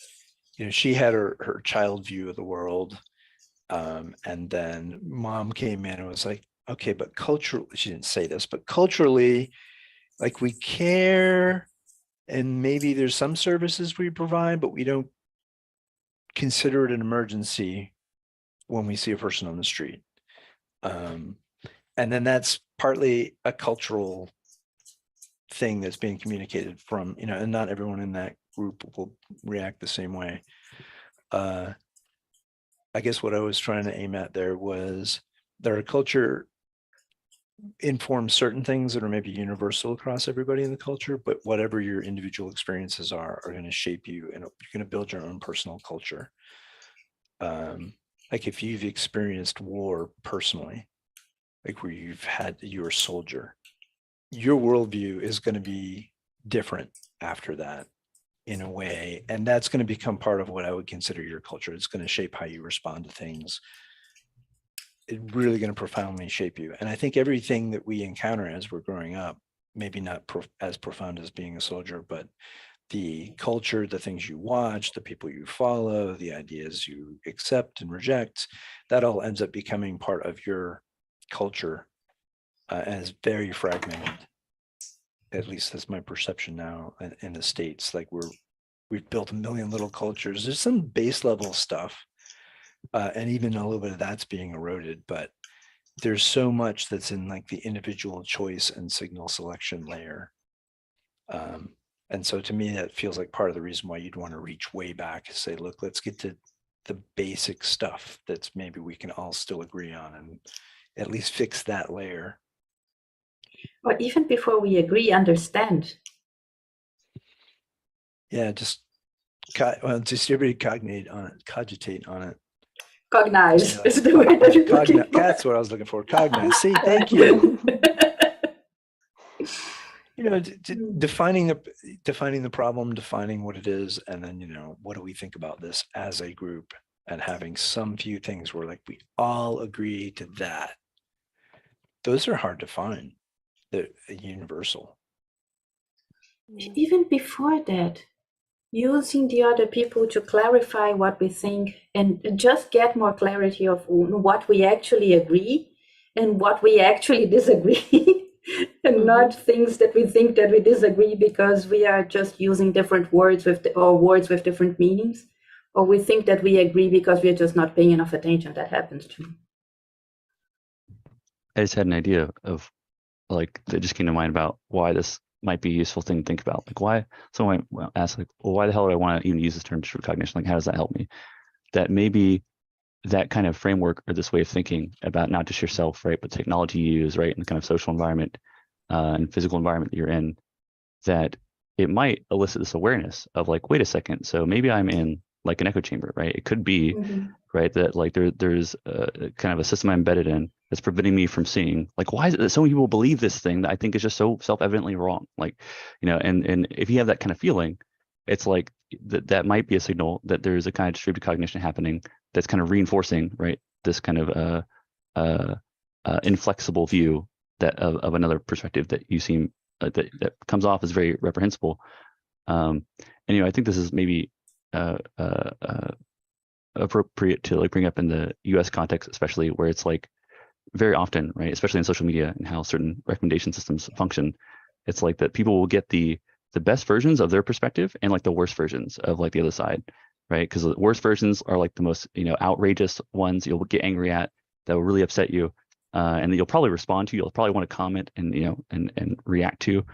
she had her child view of the world, and then mom came in and was like, okay, but culturally, she didn't say this, but culturally, like we care, and maybe there's some services we provide, but we don't consider it an emergency when we see a person on the street. And then that's partly a cultural thing that's being communicated from, and not everyone in that group will react the same way. I guess what I was trying to aim at there was their culture informs certain things that are maybe universal across everybody in the culture, but whatever your individual experiences are going to shape you, and you're going to build your own personal culture. Like if you've experienced war personally, like where you're a soldier, your worldview is going to be different after that in a way. And that's going to become part of what I would consider your culture. It's going to shape how you respond to things. It's really going to profoundly shape you. And I think everything that we encounter as we're growing up, maybe not as profound as being a soldier, but the culture, the things you watch, the people you follow, the ideas you accept and reject, that all ends up becoming part of your culture, and is very fragmented. At least that's my perception now in the States. Like we've built a million little cultures. There's some base level stuff, and even a little bit of that's being eroded, but there's so much that's in like the individual choice and signal selection layer. And so to me, that feels like part of the reason why you'd want to reach way back and say, look, let's get to the basic stuff that's maybe we can all still agree on, and at least fix that layer. Or even before we agree, understand. Yeah, just distributed cogitate on it. Cognize Yeah. is the word that you're looking for. That's what I was looking for. Cognize. See, thank you. Defining the problem, defining what it is, and then what do we think about this as a group, and having some few things where like we all agree to that. Those are hard to find. They're universal. Even before that, using the other people to clarify what we think and just get more clarity of what we actually agree and what we actually disagree. And not things that we think that we disagree because we are just using different words or words with different meanings, or we think that we agree because we're just not paying enough attention. That happens too. I just had an idea of like that just came to mind about why this might be a useful thing to think about. Like why someone might ask like, well, why the hell do I want to even use this term distributed cognition? Like how does that help me? That maybe that kind of framework or this way of thinking about not just yourself, right, but technology you use, right, and the kind of social environment and physical environment that you're in, that it might elicit this awareness of like, wait a second, so maybe I'm in like an echo chamber, right? It could be, right, that like there's a kind of a system I'm embedded in that's preventing me from seeing, like, why is it that so many people believe this thing that I think is just so self-evidently wrong? Like, and if you have that kind of feeling, it's like that might be a signal that there's a kind of distributed cognition happening that's kind of reinforcing, right, this kind of inflexible view that of another perspective that you seem that comes off as very reprehensible. And I think this is maybe appropriate to like bring up in the U.S. context, especially where it's like very often, right, especially in social media and how certain recommendation systems function, it's like that people will get the best versions of their perspective and like the worst versions of like the other side, right? Because the worst versions are like the most outrageous ones you'll get angry at, that will really upset you, and that you'll probably respond to. You'll probably want to comment and and react to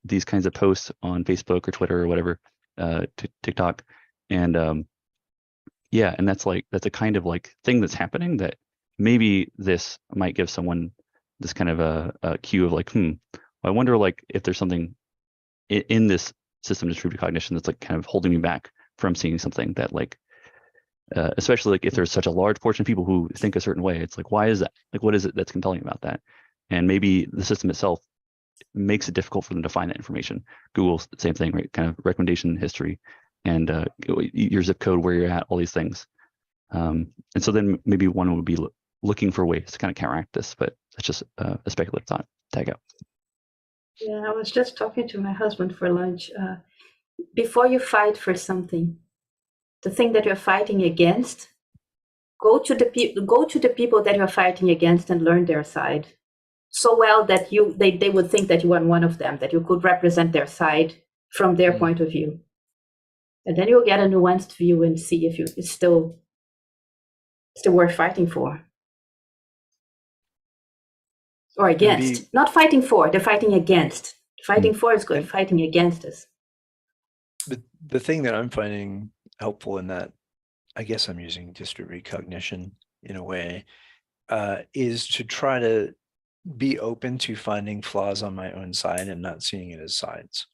these kinds of posts on Facebook or Twitter or whatever, TikTok, and yeah, and that's a kind of like thing that's happening that maybe this might give someone this kind of a cue of like, I wonder like if there's something in this system of distributed cognition that's like kind of holding me back from seeing something that like, especially like if there's such a large portion of people who think a certain way, it's like, why is that? Like, what is it that's compelling about that? And maybe the system itself makes it difficult for them to find that information. Google, same thing, right? Kind of recommendation history and your zip code, where you're at, all these things. And so then maybe one would be looking for ways to kind of counteract this, but That's just a speculative thought. Tag out. Yeah, I was just talking to my husband for lunch. Before you fight for something, the thing that you're fighting against, go to the people that you're fighting against and learn their side so well that they would think that you are one of them, that you could represent their side from their point of view. And then you'll get a nuanced view and see if it's still worth fighting for. Or against. Not fighting for, they're fighting against. Fighting for is good, fighting against is. The thing that I'm finding helpful in that, I guess I'm using distributed cognition in a way, is to try to be open to finding flaws on my own side and not seeing it as sides.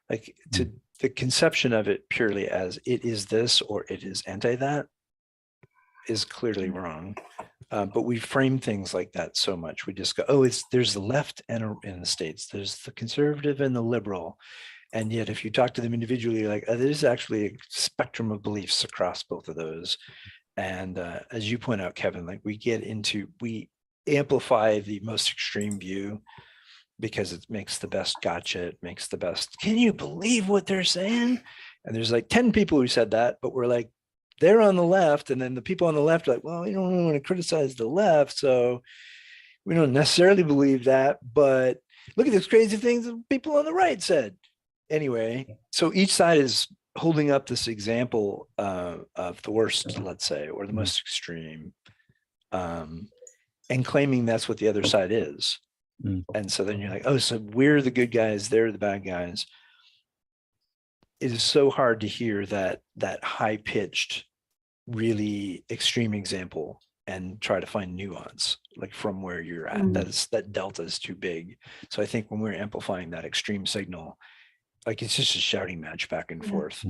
Like the conception of it purely as it is this or it is anti that is clearly wrong. But we frame things like that so much. We just go, oh, there's the left and in the States, there's the conservative and the liberal. And yet if you talk to them individually, you're like, oh, there's actually a spectrum of beliefs across both of those. And as you point out, Kevin, like we amplify the most extreme view because it makes the best gotcha, it makes the best, can you believe what they're saying? And there's like 10 people who said that, but we're like, they're on the left. And then the people on the left are like, well, we don't want to criticize the left. So we don't necessarily believe that, but look at this crazy things that people on the right said. Anyway, so each side is holding up this example of the worst, let's say, or the most extreme, and claiming that's what the other side is. And so then you're like, oh, so we're the good guys, they're the bad guys. It is so hard to hear that high-pitched, really extreme example and try to find nuance, like from where you're at. That delta is too big. So I think when we're amplifying that extreme signal, like it's just a shouting match back and forth.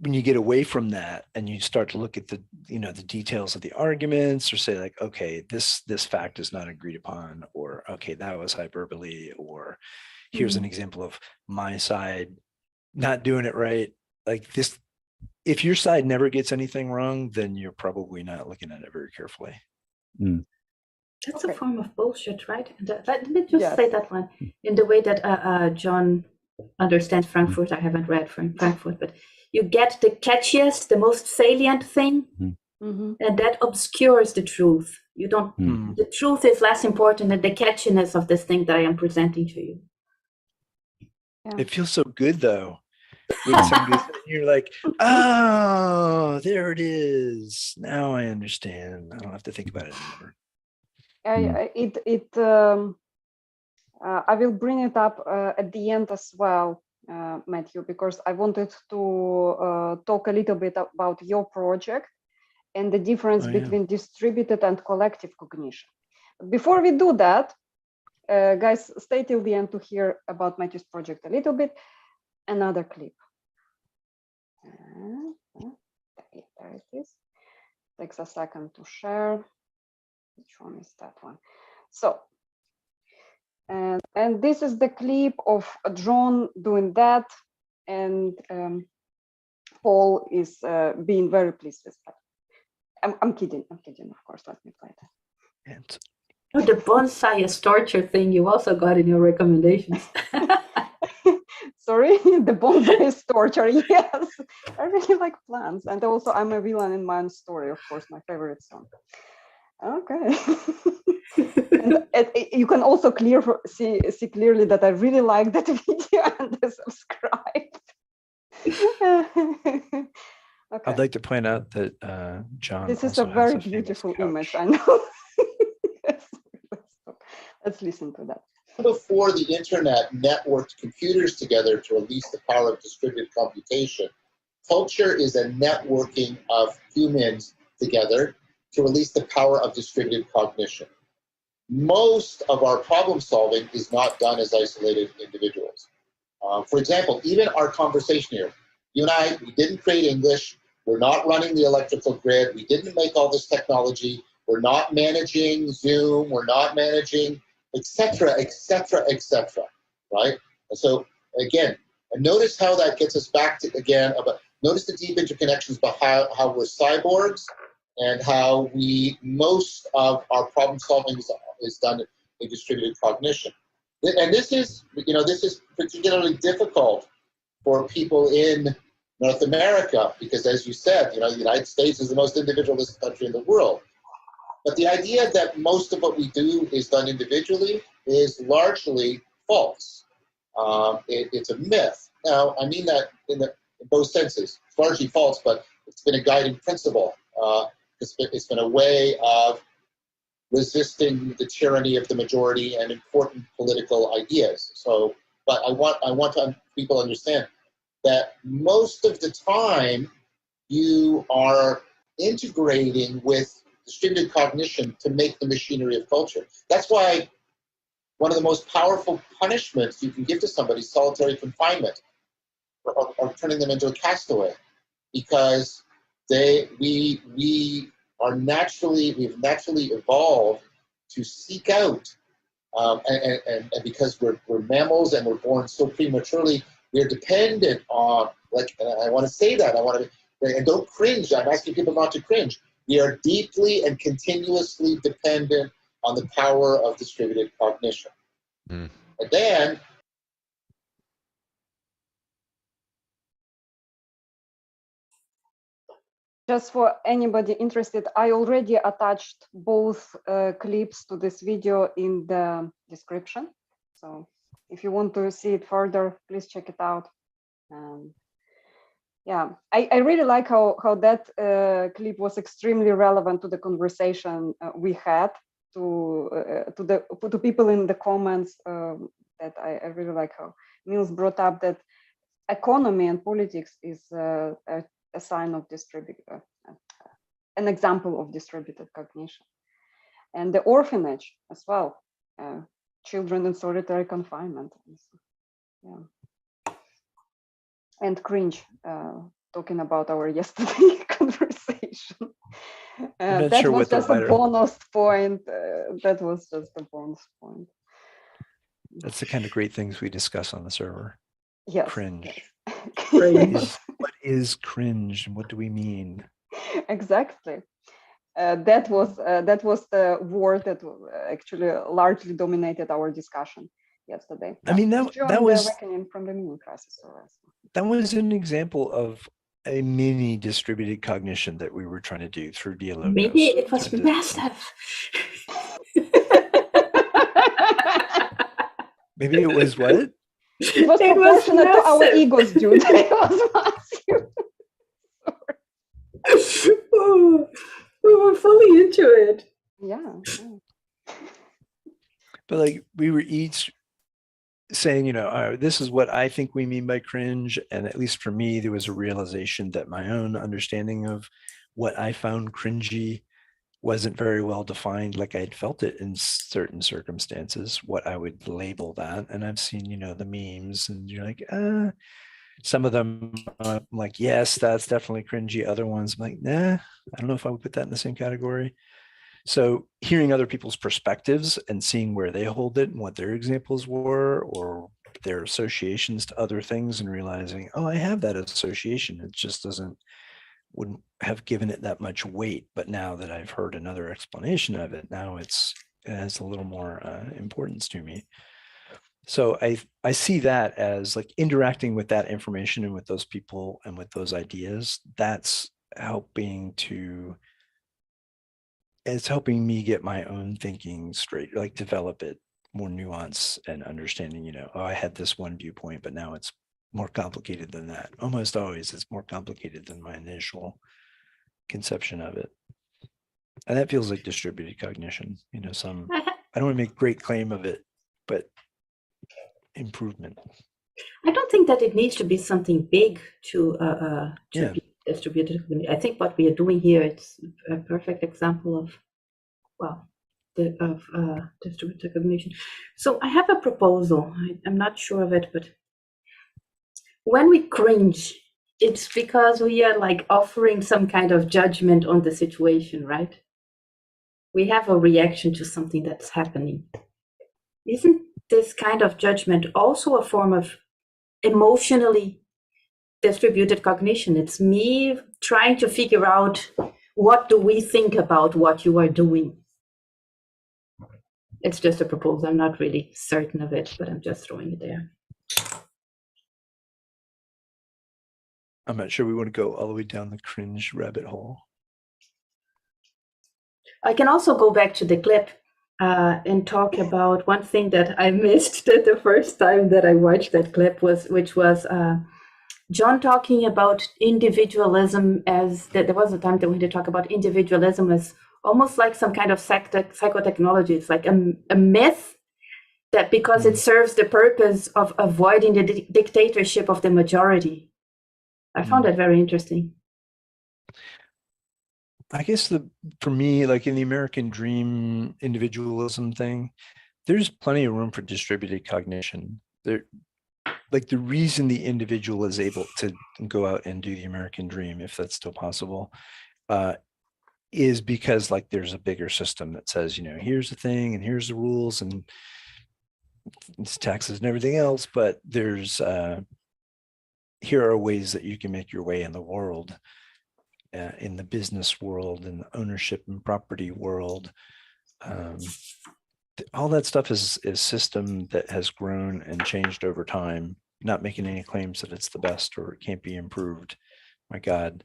When you get away from that and you start to look at the details of the arguments, or say like, okay, this fact is not agreed upon, or okay, that was hyperbole, or here's an example of my side not doing it right. Like this, if your side never gets anything wrong, then you're probably not looking at it very carefully. That's a form of bullshit, right? Let me just say that one in the way that John understands Frankfurt. I haven't read Frankfurt, but you get the catchiest, the most salient thing, and that obscures the truth. You don't. The truth is less important than the catchiness of this thing that I am presenting to you. It feels so good though. When somebody's, you're like, oh, there it is. Now I understand. I don't have to think about it anymore. I will bring it up at the end as well, Matthew, because I wanted to talk a little bit about your project and the difference between distributed and collective cognition. Before we do that, guys, stay till the end to hear about Matthew's project a little bit. Another clip. There it is. Takes a second to share. Which one is that one? So, and this is the clip of John doing that, and Paul is being very pleased with that. I'm kidding, of course. Let me play that. Oh, the bonsai is torture thing you also got in your recommendations. Sorry, the bonsai is torture. Yes, I really like plants, and also I'm a villain in my own story. Of course, my favorite song. Okay. And you can also see clearly that I really like that video and I subscribed. Okay. I'd like to point out that John. This is a very beautiful image. I know. Let's listen to that. Before the internet networked computers together to release the power of distributed computation, culture is a networking of humans together to release the power of distributed cognition. Most of our problem solving is not done as isolated individuals. For example, even our conversation here, you and I, we didn't create English, we're not running the electrical grid, we didn't make all this technology, we're not managing Zoom, we're not managing, etc., right? And so again, and notice how that gets us back to, again, notice the deep interconnections about how we're cyborgs, and how most of our problem solving is done a distributed cognition. And this is particularly difficult for people in North America, because as you said, the United States is the most individualist country in the world. But the idea that most of what we do is done individually is largely false. It's a myth. Now, I mean that in both senses. It's largely false, but it's been a guiding principle. It's been a way of resisting the tyranny of the majority and important political ideas. So, but I want people to understand that most of the time you are integrating with distributed cognition to make the machinery of culture. That's why one of the most powerful punishments you can give to somebody is solitary confinement, or turning them into a castaway, because we've naturally evolved to seek out, and because we're mammals and we're born so prematurely, we're dependent on, and I want to say that, and don't cringe, I'm asking people not to cringe. We are deeply and continuously dependent on the power of distributed cognition. And then, just for anybody interested, I already attached both clips to this video in the description. So if you want to see it further, please check it out. Yeah, I really like how that clip was extremely relevant to the conversation we had, to people in the comments. That I really like how Niels brought up that economy and politics is a sign of an example of distributed cognition, and the orphanage as well, children in solitary confinement. Yeah. And cringe, talking about our yesterday conversation. That was just a bonus point. That was just a bonus point. That's the kind of great things we discuss on the server. Yes. Cringe. Yes. What is cringe and what do we mean? Exactly. That was the word that actually largely dominated our discussion yesterday. I mean, that was reckoning from the meaning crisis. That was an example of a mini distributed cognition that we were trying to do through dialogue. Maybe it was massive. Maybe it was what? It was proportionate to our egos, dude. It was massive. Oh, we were fully into it. Yeah. But like we were each saying, this is what I think we mean by cringe. And at least for me, there was a realization that my own understanding of what I found cringy wasn't very well defined. Like I had felt it in certain circumstances, what I would label that. And I've seen, the memes and you're like, some of them I'm like, yes, that's definitely cringy. Other ones I'm like, nah, I don't know if I would put that in the same category. So hearing other people's perspectives and seeing where they hold it and what their examples were or their associations to other things and realizing, oh, I have that association. It just wouldn't have given it that much weight. But now that I've heard another explanation of it, now it has a little more importance to me. So I see that as like interacting with that information and with those people and with those ideas, that's helping it's helping me get my own thinking straight, like develop it more nuance and understanding, I had this one viewpoint, but now it's more complicated than that. Almost always it's more complicated than my initial conception of it. And that feels like distributed cognition, I don't want to make great claim of it, but improvement. I don't think that it needs to be something big to be distributed. I think what we are doing here, it's a perfect example of, distributed cognition. So I have a proposal. I'm not sure of it, but when we cringe, it's because we are like offering some kind of judgment on the situation, right? We have a reaction to something that's happening. Isn't this kind of judgment also a form of emotionally distributed cognition? It's me trying to figure out, what do we think about what you are doing? It's just a proposal. I'm not really certain of it, but I'm just throwing it there. I'm not sure we want to go all the way down the cringe rabbit hole. I can also go back to the clip and talk about one thing that I missed the first time that I watched that clip, which was John talking about individualism as that there was a time that we had to talk about individualism as almost like some kind of psychotechnology. It's like a myth that because it serves the purpose of avoiding the dictatorship of the majority. I found that very interesting. I guess for me, like in the American dream individualism thing, there's plenty of room for distributed cognition. Like the reason the individual is able to go out and do the American dream, if that's still possible, is because like there's a bigger system that says, you know, here's the thing and here's the rules and it's taxes and everything else, but there's here are ways that you can make your way in the world, in the business world, in the ownership and property world. All that stuff is system that has grown and changed over time, not making any claims that it's the best or it can't be improved. My God,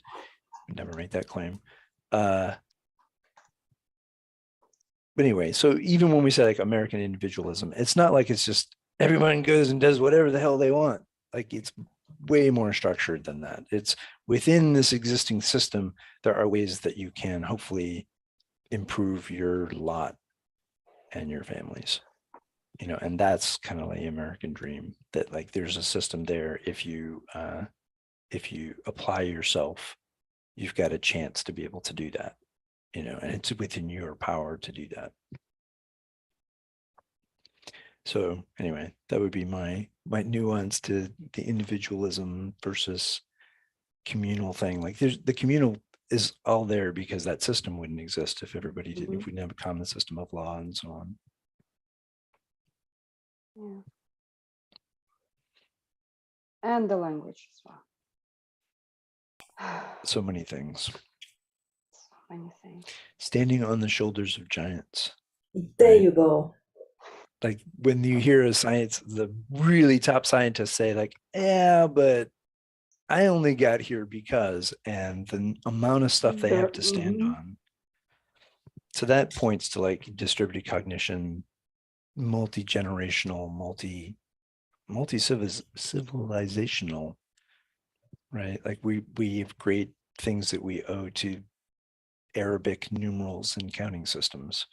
I never made that claim. But anyway, so even when we say like American individualism, it's not like it's just everyone goes and does whatever the hell they want. Like it's way more structured than that. It's within this existing system, there are ways that you can hopefully improve your lot and your families, you know, and that's kind of like the American dream, that like there's a system there. If you apply yourself, you've got a chance to be able to do that, you know, and it's within your power to do that. So anyway, that would be my nuance to the individualism versus communal thing. Like there's the communal is all there because that system wouldn't exist if everybody didn't, if we didn't have a common system of law and so on. Yeah. And the language as well. So many things. So many things. Standing on the shoulders of giants. There you go. Like when you hear the really top scientists say like, yeah, but I only got here because, and the amount of stuff they have to stand on. So that points to like distributed cognition, multi-generational, multi-civilizational, right? Like we have great things that we owe to Arabic numerals and counting systems,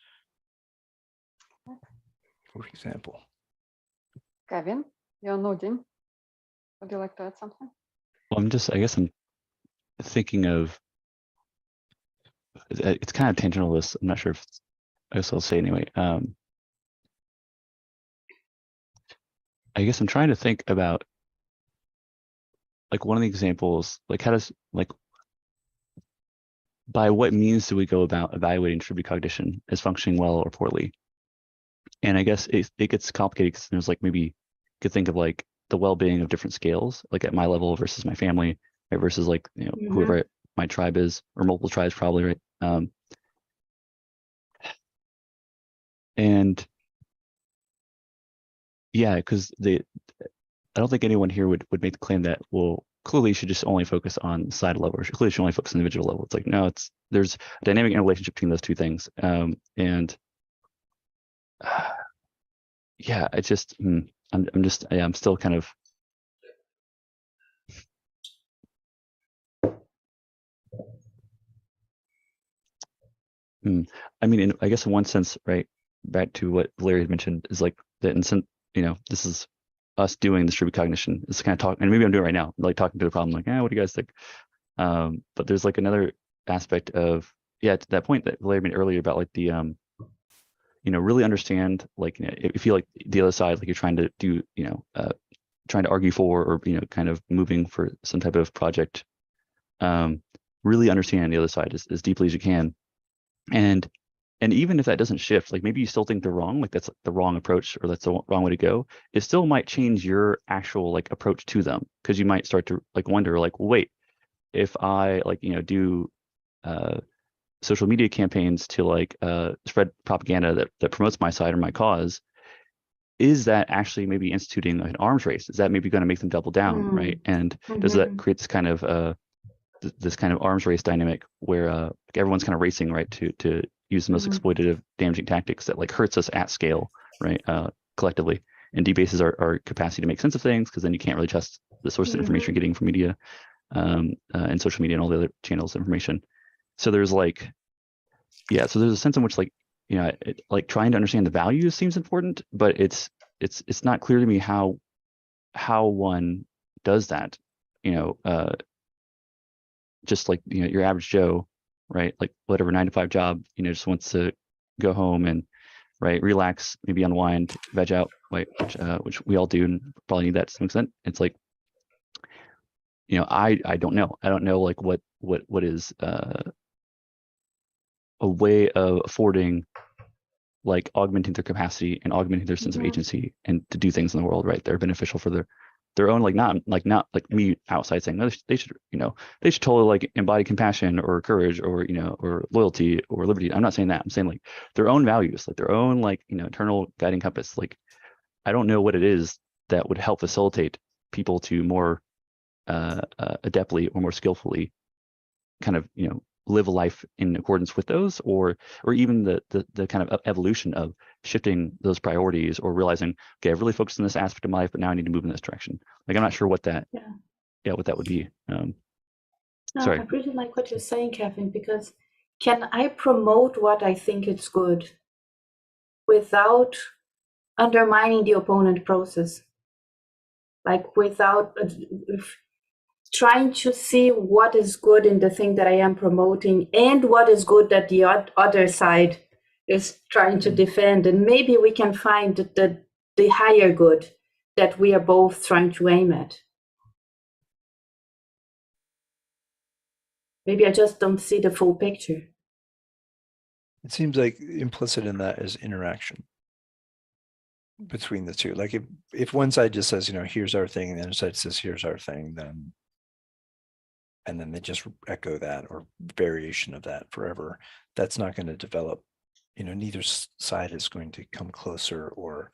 for example. Kevin, you're nodding. Would you like to add something? Well, I guess I'm thinking of, it's kind of tangential to this. I'm not sure if, I guess I'll say anyway. I guess I'm trying to think about like one of the examples, like how does, like, by what means do we go about evaluating distributed cognition as functioning well or poorly? And I guess it gets complicated because there's like, maybe you could think of like the well-being of different scales, like at my level versus my family, right? Versus like, you know, whoever my tribe is, or multiple tribes probably, right? And yeah, because I don't think anyone here would make the claim that, well, clearly you should just only focus on societal level, or clearly you should only focus on individual level. It's like, no, there's a dynamic interrelationship between those two things. Yeah, it's just, I'm still kind of, I mean, I guess in one sense, right, back to what Larry mentioned, is like that, you know, this is us doing distributed cognition. It's kind of talk, and maybe I'm doing it right now, like talking to the problem, like, what do you guys think? But there's like another aspect of, to that point that Larry made earlier about like the, you know, really understand, like, you know, if you like the other side, like you're trying to do, you know, trying to argue for, or, you know, kind of moving for some type of project, really understand the other side as deeply as you can. And even if that doesn't shift, like maybe you still think they're wrong, like that's the wrong approach, or that's the wrong way to go, it still might change your actual like approach to them, because you might start to like wonder, like, well, wait, if I like, you know, do social media campaigns to like spread propaganda that promotes my side or my cause, is that actually maybe instituting an arms race? Is that maybe going to make them double down, right? And does that create this kind of arms race dynamic where everyone's kind of racing, right, to use the most exploitative, damaging tactics that like hurts us at scale, right, collectively, and debases our capacity to make sense of things, because then you can't really trust the source of information you're getting from media and social media and all the other channels of information. So there's like, yeah, so there's a sense in which like, you know, like trying to understand the values seems important, but it's not clear to me how one does that, you know, just like, you know, your average Joe, right, like whatever 9-to-5 job, you know, just wants to go home and right, relax, maybe unwind, veg out, right, which we all do and probably need that to some extent. It's like, you know, I don't know like what is a way of affording like augmenting their capacity and augmenting their sense of agency and to do things in the world, right, that are beneficial for their own, like not like me outside saying, no, they should, you know, they should totally like embody compassion or courage or, you know, or loyalty or liberty. I'm not saying that. I'm saying like their own values, like their own, like, you know, internal guiding compass. Like, I don't know what it is that would help facilitate people to more adeptly or more skillfully kind of, you know, live a life in accordance with those, or even the kind of evolution of shifting those priorities, or realizing, okay, I've really focused on this aspect of my life, but now I need to move in this direction. Like, I'm not sure what that, what that would be. No, Sorry. I really like what you're saying, Kevin, because can I promote what I think is good without undermining the opponent process? Like without trying to see what is good in the thing that I am promoting and what is good that the other side is trying to defend. And maybe we can find the higher good that we are both trying to aim at. Maybe I just don't see the full picture. It seems like implicit in that is interaction between the two. Like if one side just says, you know, here's our thing, and the other side says, here's our thing, and then they just echo that or variation of that forever, that's not going to develop. You know, neither side is going to come closer or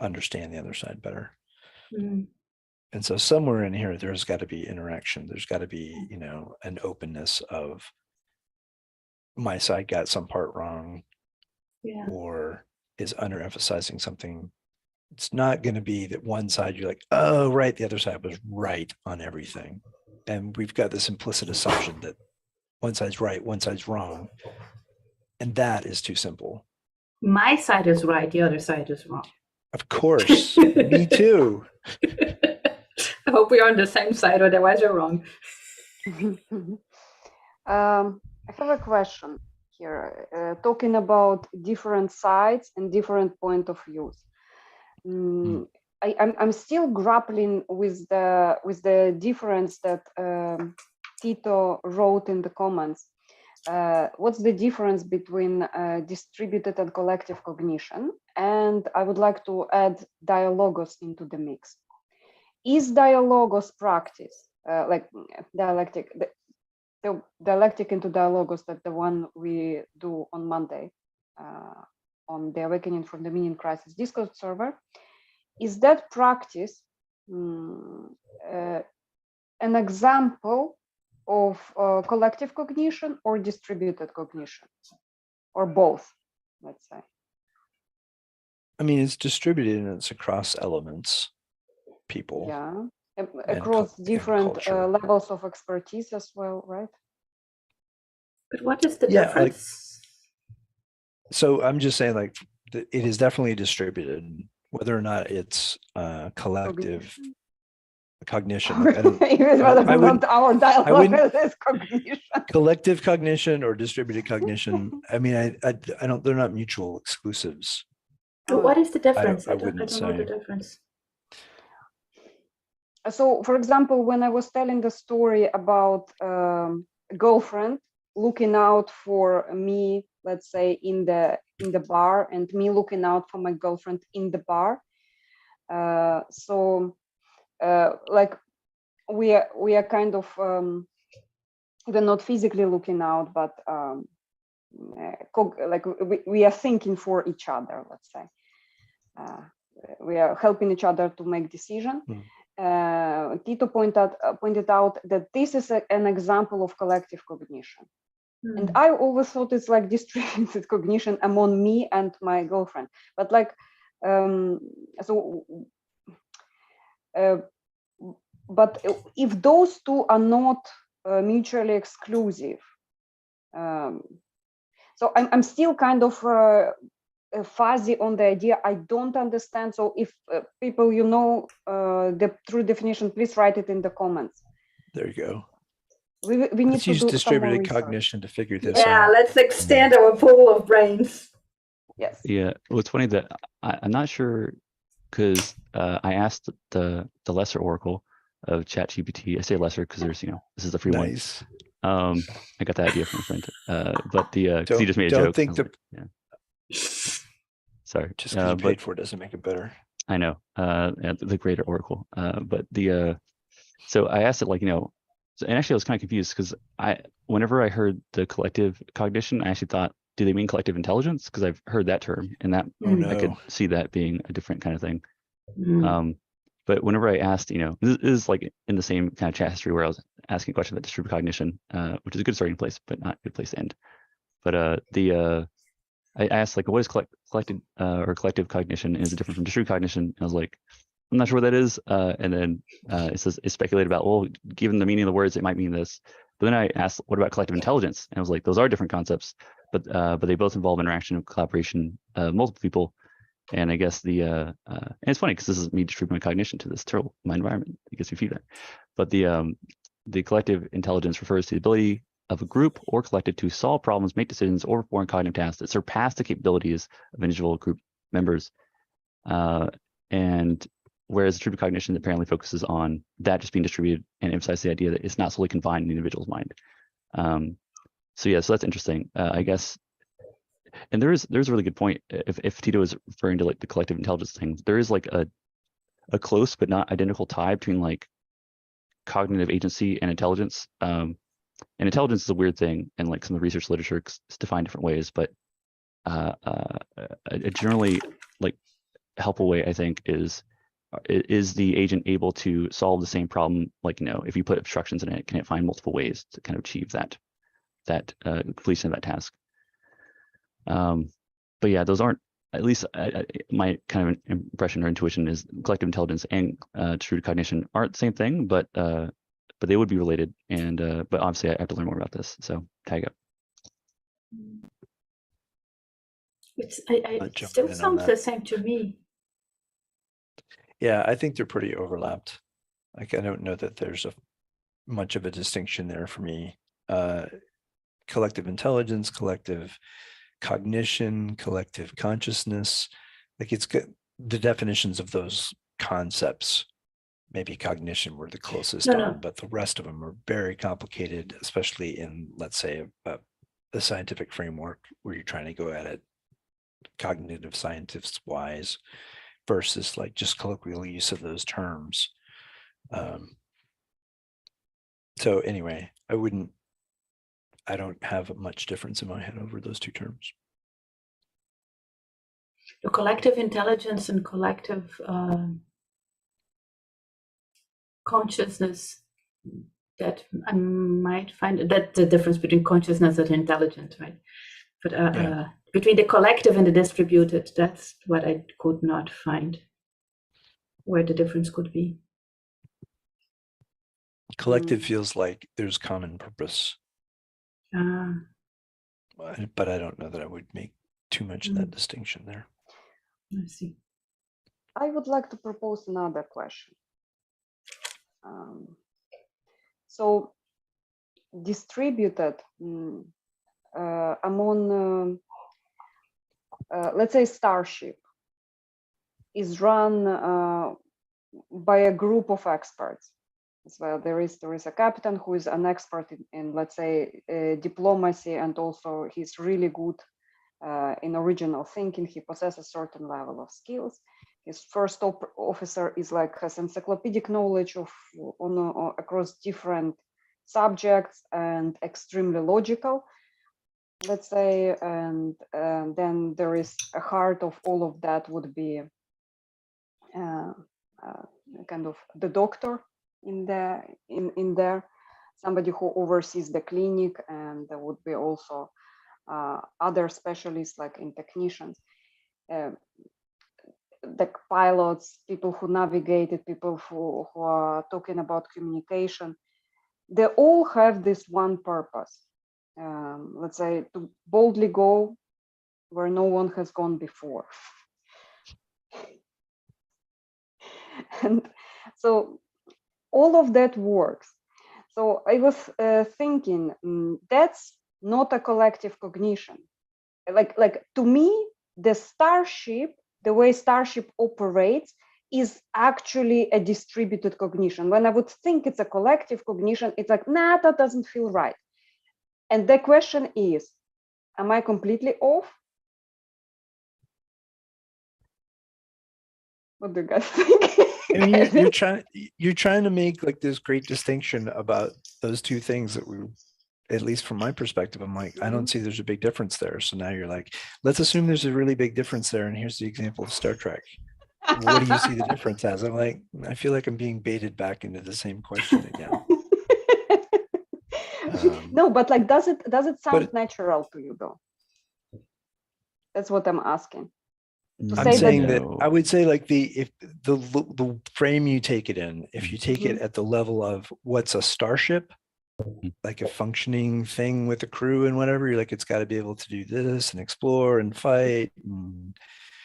understand the other side better. And so somewhere in here, there's got to be interaction. There's got to be, you know, an openness of my side got some part wrong, or is underemphasizing something. It's not going to be that one side you're like, oh, right, the other side was right on everything. And we've got this implicit assumption that one side's right, one side's wrong. And that is too simple. My side is right, the other side is wrong. Of course. Me too. I hope we're on the same side, otherwise you're wrong. I have a question here, talking about different sides and different point of views. I'm still grappling with the difference that Tito wrote in the comments. What's the difference between distributed and collective cognition? And I would like to add dialogos into the mix. Is dialogos practice, like dialectic, the dialectic into dialogos, that the one we do on Monday on the Awakening from the Meaning Crisis Discord server, is that practice an example of collective cognition or distributed cognition, or both, let's say? I mean, it's distributed and it's across elements, people. Yeah, across different levels of expertise as well, right? But what is the difference? Like, so I'm just saying, like, it is definitely distributed. Whether or not it's collective cognition. Our dialogue is cognition. Collective cognition or distributed cognition. I mean, I don't. They're not mutual exclusives. But what is the difference? I don't know the difference. So, for example, when I was telling the story about a girlfriend looking out for me, let's say in the bar, and me looking out for my girlfriend in the bar. Like we are kind of we're not physically looking out, but like we are thinking for each other, let's say. We are helping each other to make decision. Tito pointed out that this is an example of collective cognition. And I always thought it's like distributed cognition among me and my girlfriend. But like, but if those two are not mutually exclusive, so I'm still kind of fuzzy on the idea. I don't understand. So if people, you know, the true definition, please write it in the comments. There you go. We need Let's to use do distributed some more cognition to figure this out. Yeah, let's extend our pool of brains. Yes. Yeah, well, it's funny that I'm not sure, because I asked the lesser oracle of ChatGPT. I say lesser because there's, you know, this is the free one. Nice. I got that idea from a friend, but the because he just made a Don't joke. think like, yeah. Sorry, just because you paid for it doesn't make it better. I know, the greater oracle. But the so I asked it, like, you know, and actually I was kind of confused because whenever I heard the collective cognition, I actually thought, do they mean collective intelligence? Because I've heard that term, and that I could see that being a different kind of thing. But whenever I asked, you know, this is like in the same kind of chat history where I was asking a question about distributed cognition, which is a good starting place, but not a good place to end. But I asked, like, what is collected or collective cognition, and is it different from distributed cognition? And I was like, I'm not sure what that is. And then it says, it's speculated about, well, given the meaning of the words, it might mean this. But then I asked, what about collective intelligence? And I was like, those are different concepts, but they both involve interaction and collaboration of multiple people. And I guess and it's funny because this is me distributing cognition to this turtle in my environment. It gives me feedback. But the collective intelligence refers to the ability of a group or collective to solve problems, make decisions, or perform cognitive tasks that surpass the capabilities of individual group members. And whereas distributed cognition apparently focuses on that just being distributed and emphasizes the idea that it's not solely confined in the individual's mind. So yeah, so that's interesting, I guess. And there's a really good point. If Tito is referring to like the collective intelligence thing, there is like a close but not identical tie between like cognitive agency and intelligence. And intelligence is a weird thing, and like some of the research literature is defined different ways, but a generally like helpful way, I think, is the agent able to solve the same problem? Like, you know, if you put obstructions in it, can it find multiple ways to kind of achieve that completion of that task? But yeah, those aren't, at least my kind of impression or intuition is collective intelligence and distributed cognition aren't the same thing, but they would be related. And but obviously I have to learn more about this. So tag up. It still sounds the same to me. Yeah, I think they're pretty overlapped. Like, I don't know that there's much of a distinction there for me. Collective intelligence, collective cognition, collective consciousness, like it's good. The definitions of those concepts, maybe cognition were the closest but the rest of them are very complicated, especially in, let's say, a scientific framework where you're trying to go at it cognitive scientists wise versus like just colloquial use of those terms. So anyway, I don't have much difference in my head over those two terms. The collective intelligence and collective consciousness, that I might find that the difference between consciousness and intelligence, right? But between the collective and the distributed, that's what I could not find where the difference could be. Collective feels like there's common purpose. But I don't know that I would make too much of that distinction there. I see. I would like to propose another question. So distributed among, let's say, Starship is run by a group of experts. Well, there is a captain who is an expert in let's say, diplomacy, and also he's really good in original thinking. He possesses a certain level of skills. His first officer is like has encyclopedic knowledge of across different subjects and extremely logical. let's say, and then there is a heart of all of that would be kind of the doctor in there, somebody who oversees the clinic, and there would be also other specialists like in technicians, the pilots, people who navigated, people who are talking about communication. They all have this one purpose. Let's say to boldly go where no one has gone before. And so all of that works. So I was thinking, that's not a collective cognition. Like to me, the starship, the way starship operates, is actually a distributed cognition. When I would think it's a collective cognition, it's like, nah, that doesn't feel right. And the question is, am I completely off? What do you guys think? I mean, you're trying to make like this great distinction about those two things that we, at least from my perspective, I'm like, I don't see there's a big difference there. So now you're like, let's assume there's a really big difference there. And here's the example of Star Trek. What do you see the difference as? I'm like, I feel like I'm being baited back into the same question again. No, but like, does it sound natural to you though? That's what I'm asking. I'm saying that I would say like if the frame you take it in, if you take it at the level of what's a starship, like a functioning thing with a crew and whatever, you're like, it's got to be able to do this and explore and fight and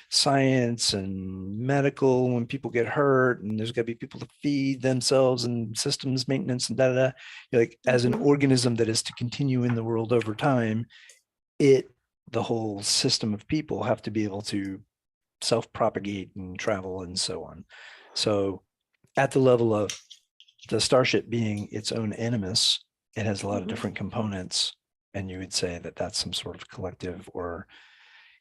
science and medical when people get hurt, and there's got to be people to feed themselves and systems maintenance and da. You're like, as an organism that is to continue in the world over time, the whole system of people have to be able to self-propagate and travel and so on. So at the level of the starship being its own animus, it has a lot of different components, and you would say that that's some sort of collective, or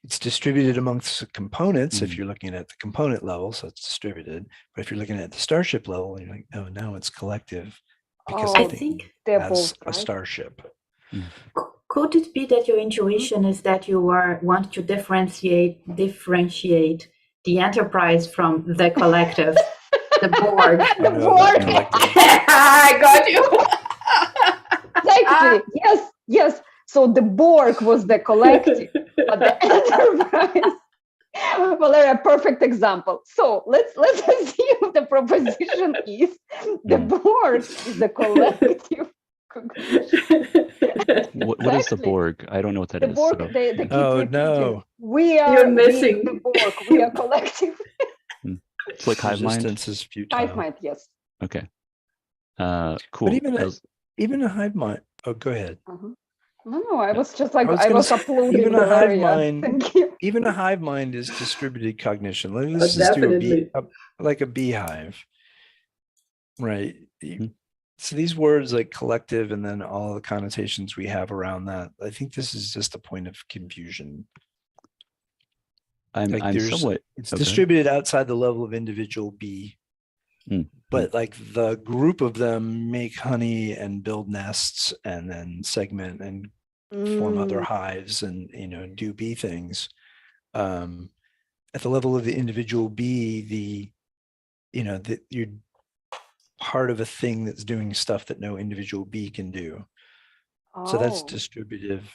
it's distributed amongst the components if you're looking at the component level, so it's distributed. But if you're looking at the starship level, you're like, no, now it's collective, because I think that's a starship. Could it be that your intuition is that you want to differentiate the enterprise from the collective, the Borg? The Borg. I got you. Exactly. Yes. So the Borg was the collective, but the enterprise. Valeria, perfect example. So let's assume the proposition is the Borg is the collective. What is the Borg? I don't know what that is. The Borg, so. they keep repeating, no. You're missing. The Borg. We are collective. It's like hive mind. Is futile. Hive mind, yes. Okay. Cool. But even a hive mind. Oh, go ahead. No, I was just like, I was uploading. Even a hive mind. Thank you. Even a hive mind is distributed cognition. Let's just do like a beehive, right? So these words like collective and then all the connotations we have around that, I think this is just a point of confusion. It's distributed outside the level of individual bee, but like the group of them make honey and build nests and then segment and form other hives and do bee things. At the level of the individual bee, you're part of a thing that's doing stuff that no individual bee can do. So that's distributive.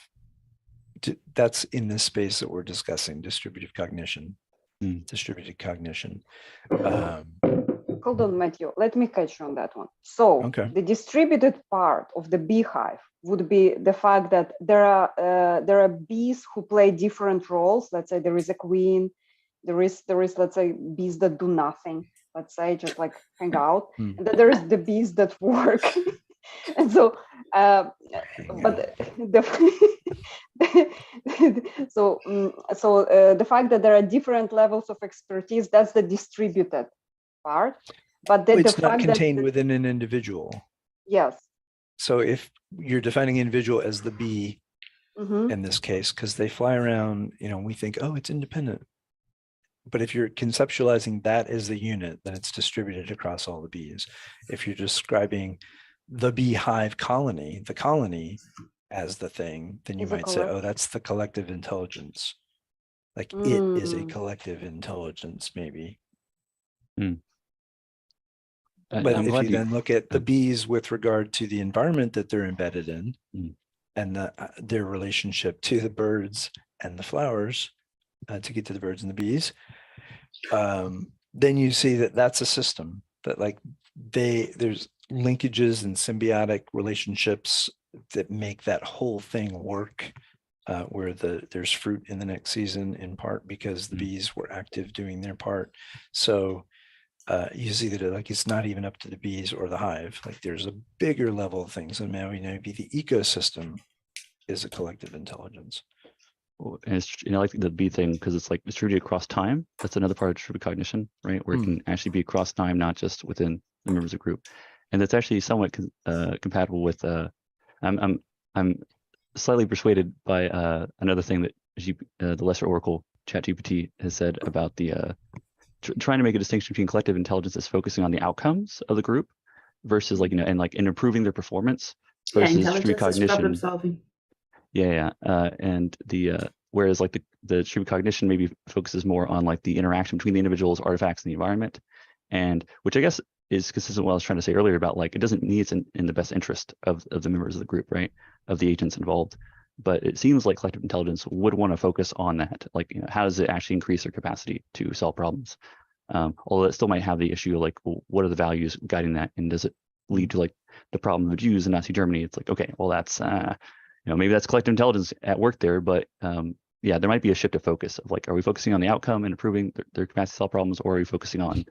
That's in this space that we're discussing, distributive cognition. Distributed cognition. Hold on, Matthew. Let me catch you on that one. So the distributed part of the beehive would be the fact that there are bees who play different roles. Let's say there is a queen. There is let's say bees that do nothing. Let's say just like hang out, and then there is the bees that work. And so, but the fact that there are different levels of expertise, that's the distributed part. But it's not contained within an individual. Yes. So if you're defining individual as the bee in this case, because they fly around, we think, oh, it's independent. But if you're conceptualizing that as the unit, then it's distributed across all the bees. If you're describing the beehive colony, the colony as the thing, then you Is a might say, oh, collective. that's the collective intelligence. Like it is a Mm. collective intelligence, maybe. I'm But if glad you then look at the bees with regard to the environment that they're embedded in and their relationship to the birds and the flowers, to get to the birds and the bees, then you see that that's a system that like there's linkages and symbiotic relationships that make that whole thing work, where there's fruit in the next season, in part because the bees were active doing their part. So you see that like it's not even up to the bees or the hive. Like there's a bigger level of things, and now maybe the ecosystem is a collective intelligence. And it's, like the bee thing, because it's like distributed across time. That's another part of distributed cognition, right? Where it can actually be across time, not just within the members of the group. And that's actually somewhat compatible with. I'm slightly persuaded by another thing that the Lesser Oracle ChatGPT has said about the trying to make a distinction between collective intelligence as focusing on the outcomes of the group versus like and improving their performance versus distributed intelligence is problem cognition. solving. And the whereas like the distributed cognition maybe focuses more on like the interaction between the individuals, artifacts, and the environment, and which I guess is consistent with what I was trying to say earlier about like it doesn't mean it's in the best interest of the members of the group, right, of the agents involved. But it seems like collective intelligence would want to focus on that, like how does it actually increase their capacity to solve problems? Although it still might have the issue of like, well, what are the values guiding that, and does it lead to like the problem of Jews in Nazi Germany? It's like, okay, well that's maybe that's collective intelligence at work there, but yeah, there might be a shift of focus of like, are we focusing on the outcome and improving their capacity to solve problems, or are we focusing on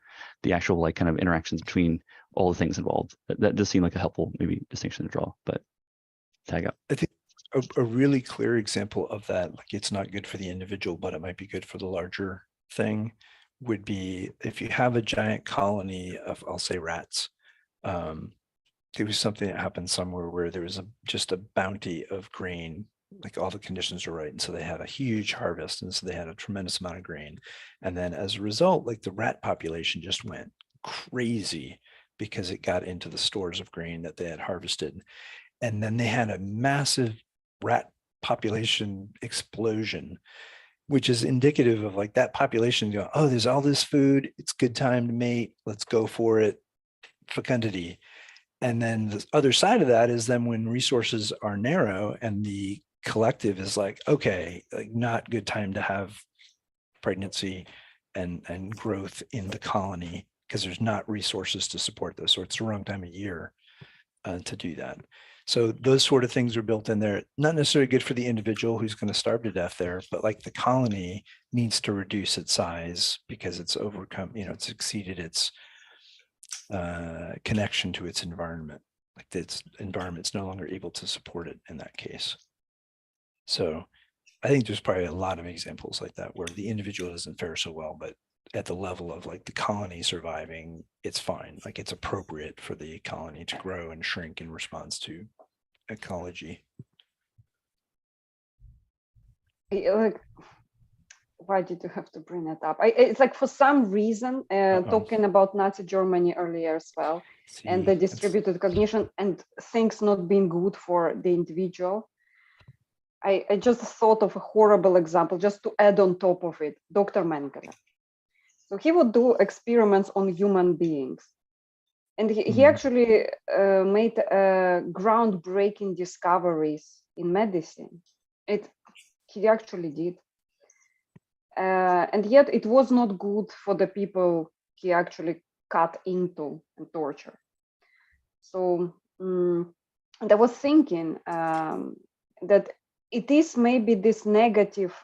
the actual like kind of interactions between all the things involved? That does seem like a helpful maybe distinction to draw, but tag up. I think a really clear example of that, like it's not good for the individual, but it might be good for the larger thing, would be if you have a giant colony of, I'll say, rats. There was something that happened somewhere where there was just a bounty of grain, like all the conditions were right. And so they had a huge harvest. And so they had a tremendous amount of grain. And then as a result, like the rat population just went crazy because it got into the stores of grain that they had harvested. And then they had a massive rat population explosion, which is indicative of like that population going, oh, there's all this food. It's good time to mate. Let's go for it. Fecundity. And then the other side of that is then when resources are narrow and the collective is like, okay, like not good time to have pregnancy and growth in the colony because there's not resources to support this, or it's the wrong time of year to do that. So those sort of things are built in there, not necessarily good for the individual who's going to starve to death there, but like the colony needs to reduce its size because it's overcome, it's exceeded its connection to its environment. Like its environment's no longer able to support it in that case. So I think there's probably a lot of examples like that where the individual doesn't fare so well, but at the level of like the colony surviving, it's fine. Like it's appropriate for the colony to grow and shrink in response to ecology. Like, why did you have to bring it up? It's like for some reason, talking about Nazi Germany earlier as well, and the distributed cognition and things not being good for the individual. I just thought of a horrible example just to add on top of it, Dr. Mengele. So he would do experiments on human beings. And he actually made groundbreaking discoveries in medicine. He actually did. And yet it was not good for the people he actually cut into and tortured. So and I was thinking that it is maybe this negative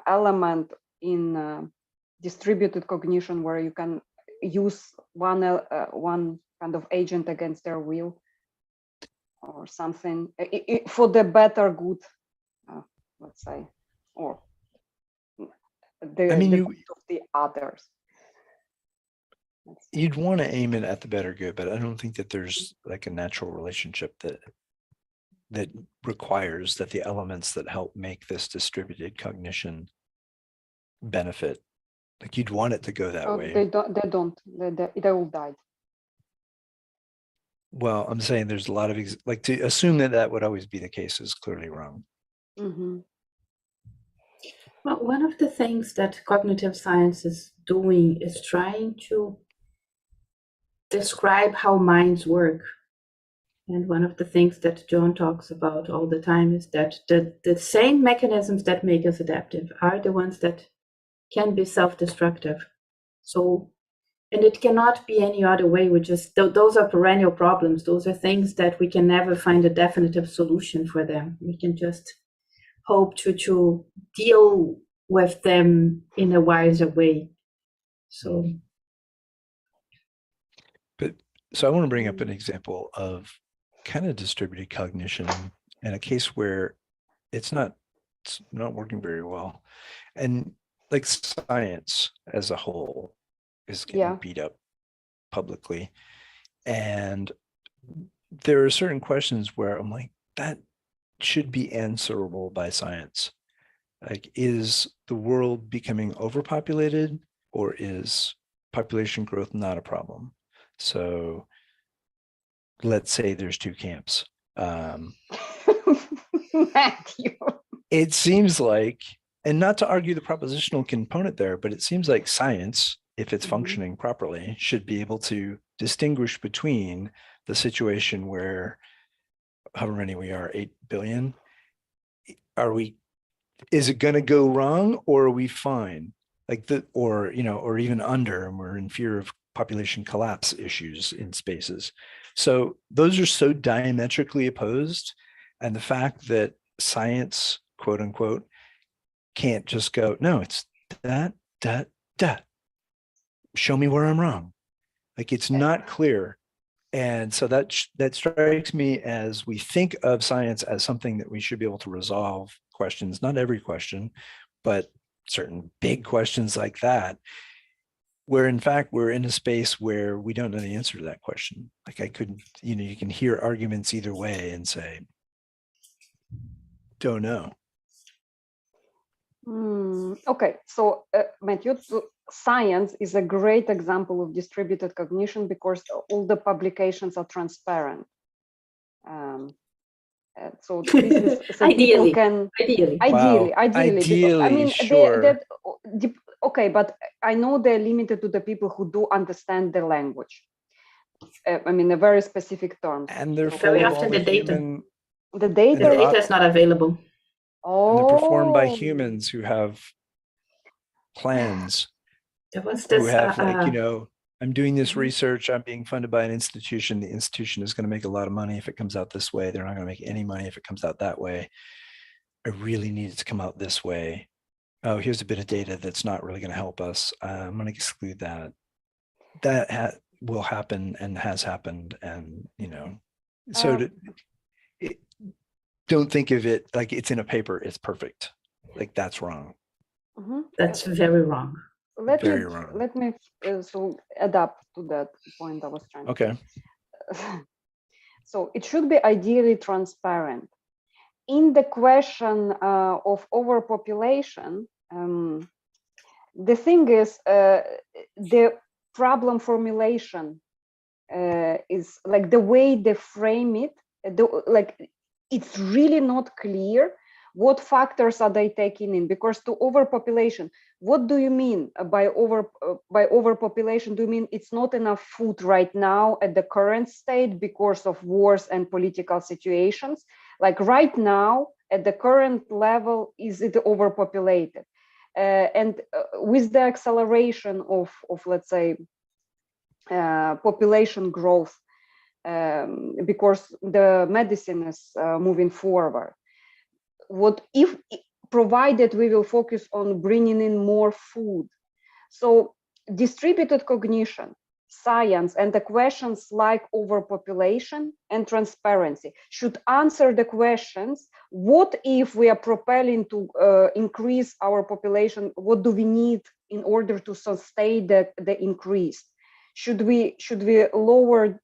element in distributed cognition where you can use one kind of agent against their will or something for the better good, let's say, or the good of the others. You'd want to aim it at the better good, but I don't think that there's like a natural relationship that requires that the elements that help make this distributed cognition benefit. Like you'd want it to go that way. They don't. They all died. Well, I'm saying there's a lot of, like, to assume that that would always be the case is clearly wrong. Mm-hmm. Well, one of the things that cognitive science is doing is trying to describe how minds work. And one of the things that John talks about all the time is that the same mechanisms that make us adaptive are the ones that can be self-destructive. So, and it cannot be any other way. Those are perennial problems. Those are things that we can never find a definitive solution for them. We can just hope to deal with them in a wiser way. So, So I want to bring up an example of kind of distributed cognition and a case where it's not working very well. And like science as a whole is getting beat up publicly. And there are certain questions where I'm like, that should be answerable by science. Like, is the world becoming overpopulated, or is population growth not a problem? So let's say there's two camps. Matthew. It seems like, and not to argue the propositional component there, but it seems like science, if it's functioning properly, should be able to distinguish between the situation where, however many we are, 8 billion, is it going to go wrong, or are we fine? Like or even under, and we're in fear of population collapse issues in spaces. So those are so diametrically opposed. And the fact that science, quote unquote, can't just go, no, it's that. Show me where I'm wrong. Like, it's not clear. And so that strikes me as, we think of science as something that we should be able to resolve questions, not every question, but certain big questions like that, where in fact we're in a space where we don't know the answer to that question. Like, I could, you can hear arguments either way and say, don't know. Okay, so Matthew, science is a great example of distributed cognition because all the publications are transparent. So this is, so ideally, people can ideally. ideally. I mean, sure. Okay, but I know they're limited to the people who do understand the language. I mean, a very specific terms. And they're very full of often all the data. The data. The data is not available. Oh. And they're performed by humans who have plans. There was this, who have I'm doing this research, I'm being funded by an institution. The institution is going to make a lot of money if it comes out this way. They're not going to make any money if it comes out that way. I really need it to come out this way. Oh, here's a bit of data that's not really going to help us. I'm going to exclude that. That will happen and has happened. And, so don't think of it like it's in a paper, it's perfect. Like, that's wrong. That's very wrong. Let me so adapt to that point I was trying to Okay. So it should be ideally transparent. In the question of overpopulation, the thing is, the problem formulation is like the way they frame it, it's really not clear what factors are they taking in, because to overpopulation, what do you mean by overpopulation? Do you mean it's not enough food right now at the current state because of wars and political situations? Like right now at the current level, is it overpopulated? And with the acceleration of let's say population growth, because the medicine is moving forward, what if, provided we will focus on bringing in more food? So distributed cognition, science, and the questions like overpopulation and transparency should answer the questions: what if we are propelling to increase our population? What do we need in order to sustain the increase? Should we lower?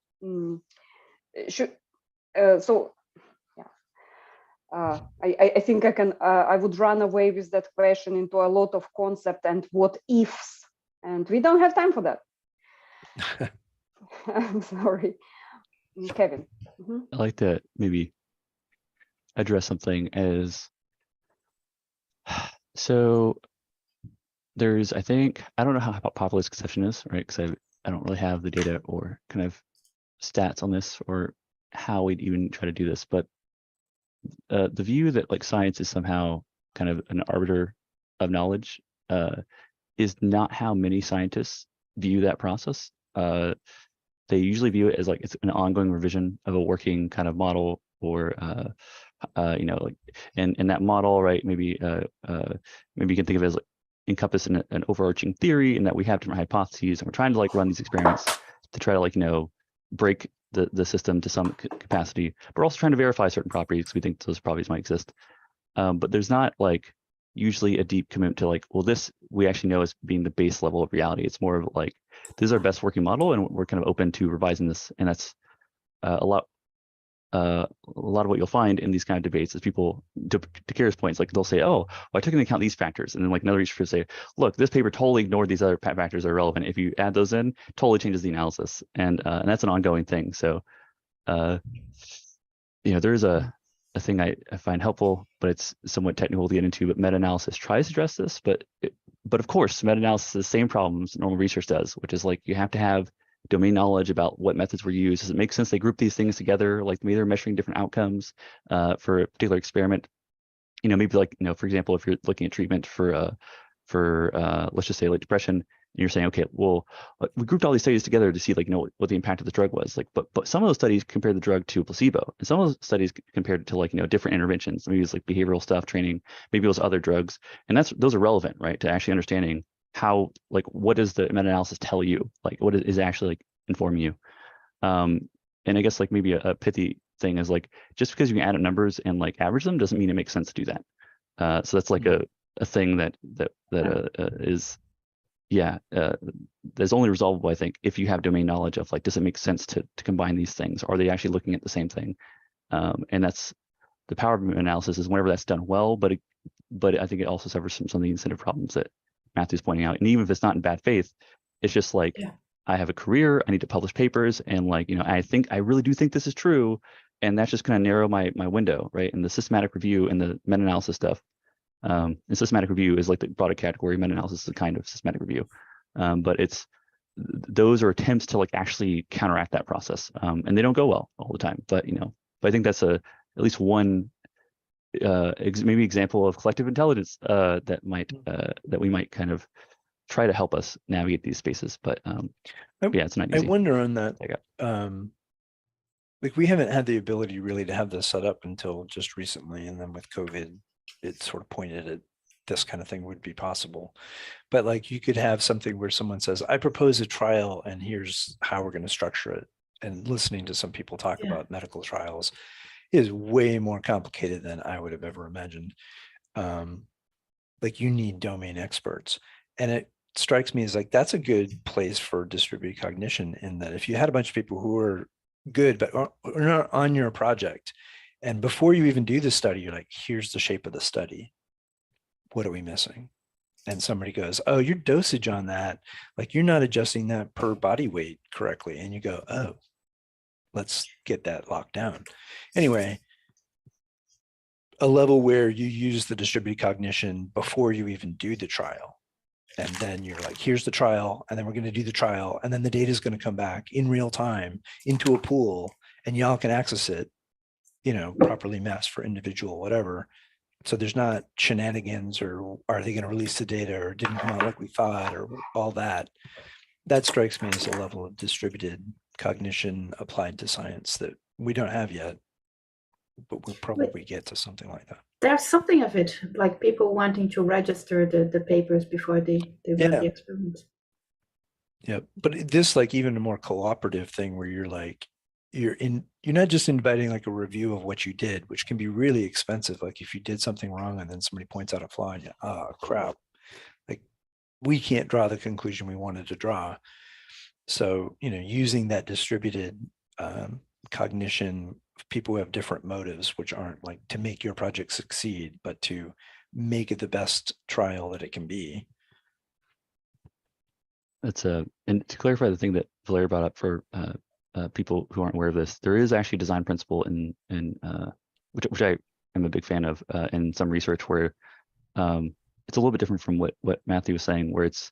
I think I would run away with that question into a lot of concept and what ifs, and we don't have time for that. I'm sorry. Kevin. Mhm. I like to maybe address something as, so there's, I think, I don't know how popular this conception is, right? Because I don't really have the data or kind of stats on this or how we'd even try to do this, but the view that like science is somehow kind of an arbiter of knowledge is not how many scientists view that process. They usually view it as like it's an ongoing revision of a working kind of model, or you know, like in that model, right? Maybe maybe you can think of it as like encompass an overarching theory, and that we have different hypotheses, and we're trying to like run these experiments to try to like, you know, break the system to some capacity. But we're also trying to verify certain properties because we think those properties might exist. But there's not like usually a deep commitment to like, well, this we actually know as being the base level of reality. It's more of like, this is our best working model, and we're kind of open to revising this. And that's a lot of what you'll find in these kind of debates is people, to Kira's points, like they'll say, oh, well, I took into account these factors, and then like another researcher will say, look, this paper totally ignored these other factors that are relevant. If you add those in, totally changes the analysis, and that's an ongoing thing. So you know, there's a thing I find helpful, but it's somewhat technical to get into, but meta-analysis tries to address this, but of course, meta-analysis has the same problems normal research does, which is like, you have to have domain knowledge about what methods were used. Does it make sense they group these things together? Like maybe they're measuring different outcomes for a particular experiment. You know, maybe like, you know, for example, if you're looking at treatment for let's just say like depression, and you're saying, okay, well, we grouped all these studies together to see like, you know, what the impact of the drug was. Like, but some of those studies compared the drug to a placebo, and some of those studies compared it to like, you know, different interventions. Maybe it's like behavioral stuff, training, maybe it was other drugs, and those are relevant, right, to actually understanding how, like, what does the meta-analysis tell you, like what is actually like informing you. And I guess like maybe a pithy thing is like, just because you can add up numbers and like average them doesn't mean it makes sense to do that. So that's like a thing that is, yeah, that's only resolvable, I think, if you have domain knowledge of like, does it make sense to combine these things? Are they actually looking at the same thing? And that's the power of analysis, is whenever that's done well, but I think it also suffers from some of the incentive problems that Matthew's pointing out. And even if it's not in bad faith, it's just like, I have a career, I need to publish papers, and like, you know, I really do think this is true, and that's just going to narrow my window, right? And the systematic review and the meta-analysis stuff. And systematic review is like the broader category. Meta-analysis is a kind of systematic review, but those are attempts to like actually counteract that process, and they don't go well all the time. But you know, I think that's at least one maybe example of collective intelligence that we might kind of try to help us navigate these spaces. But yeah, it's not easy. I wonder on that. Like, we haven't had the ability really to have this set up until just recently, and then with COVID, it sort of pointed at this kind of thing would be possible. But like, you could have something where someone says, I propose a trial and here's how we're going to structure it. And listening to some people talk about medical trials is way more complicated than I would have ever imagined. Like, you need domain experts. And it strikes me as like, that's a good place for distributed cognition, in that if you had a bunch of people who are good, but are not on your project, and before you even do the study, you're like, here's the shape of the study. What are we missing? And somebody goes, oh, your dosage on that, like, you're not adjusting that per body weight correctly. And you go, oh, let's get that locked down. Anyway, a level where you use the distributed cognition before you even do the trial. And then you're like, here's the trial, and then we're going to do the trial, and then the data is going to come back in real time into a pool, and y'all can access it, you know, properly masked for individual, whatever. So there's not shenanigans, or are they going to release the data, or didn't come out like we thought, or all that. That strikes me as a level of distributed cognition applied to science that we don't have yet, but we'll probably get to something like that. There's something of it, like people wanting to register the papers before they run the experiments. Yeah, but this, like, even a more cooperative thing where you're like, you're not just inviting like a review of what you did, which can be really expensive. Like, if you did something wrong and then somebody points out a flaw, and oh crap, like, we can't draw the conclusion we wanted to draw. So, you know, using that distributed cognition of people who have different motives, which aren't like to make your project succeed, but to make it the best trial that it can be. That's and to clarify the thing that Valeria brought up for people who aren't aware of this, there is actually a design principle in which I am a big fan of in some research where it's a little bit different from what Matthew was saying, where it's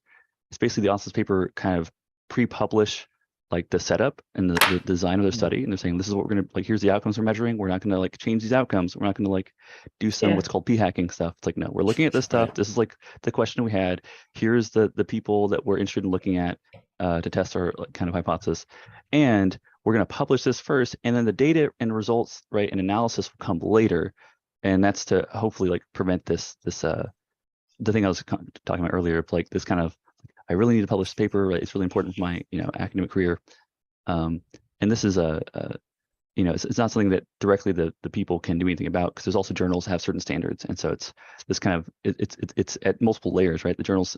basically the author's paper kind of pre-publish like the setup and the design of their study, and they're saying this is what we're gonna like. Here's the outcomes we're measuring. We're not gonna like change these outcomes. We're not gonna like do some what's called p-hacking stuff. It's like, no, we're looking at this stuff. Right. This is like the question we had. Here's the people that we're interested in looking at to test our like, kind of hypothesis, and we're gonna publish this first, and then the data and results, right, and analysis will come later, and that's to hopefully like prevent this the thing I was talking about earlier, like this kind of, I really need to publish this paper, right? It's really important for my, academic career. And this is it's not something that directly the people can do anything about, because there's also journals that have certain standards. And so it's this kind of, it's at multiple layers, right? The journals,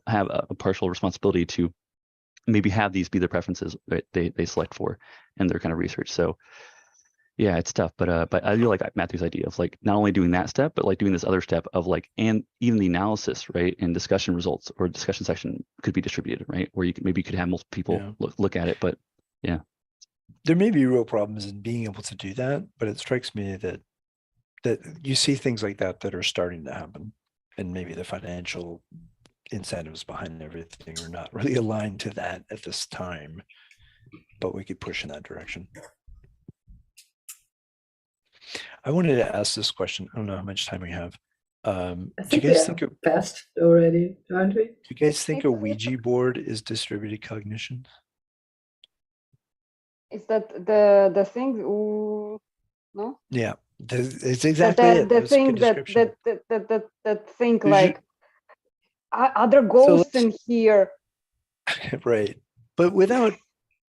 have a partial responsibility to maybe have these be their preferences, right? They select for in their kind of research. So yeah, it's tough, but I do like Matthew's idea of like not only doing that step, but like doing this other step of like, and even the analysis, right, and discussion results or discussion section could be distributed, right, where you could have multiple people look at it. But yeah, there may be real problems in being able to do that, but it strikes me that you see things like that are starting to happen, and maybe the financial incentives behind everything are not really aligned to that at this time, but we could push in that direction. I wanted to ask this question. I don't know how much time we have. I do you guys think passed already, aren't we? Do you guys think a Ouija board is distributed cognition? Is that the thing? No. Yeah, it's exactly it. The thing that think like other ghosts in here. Right, but without.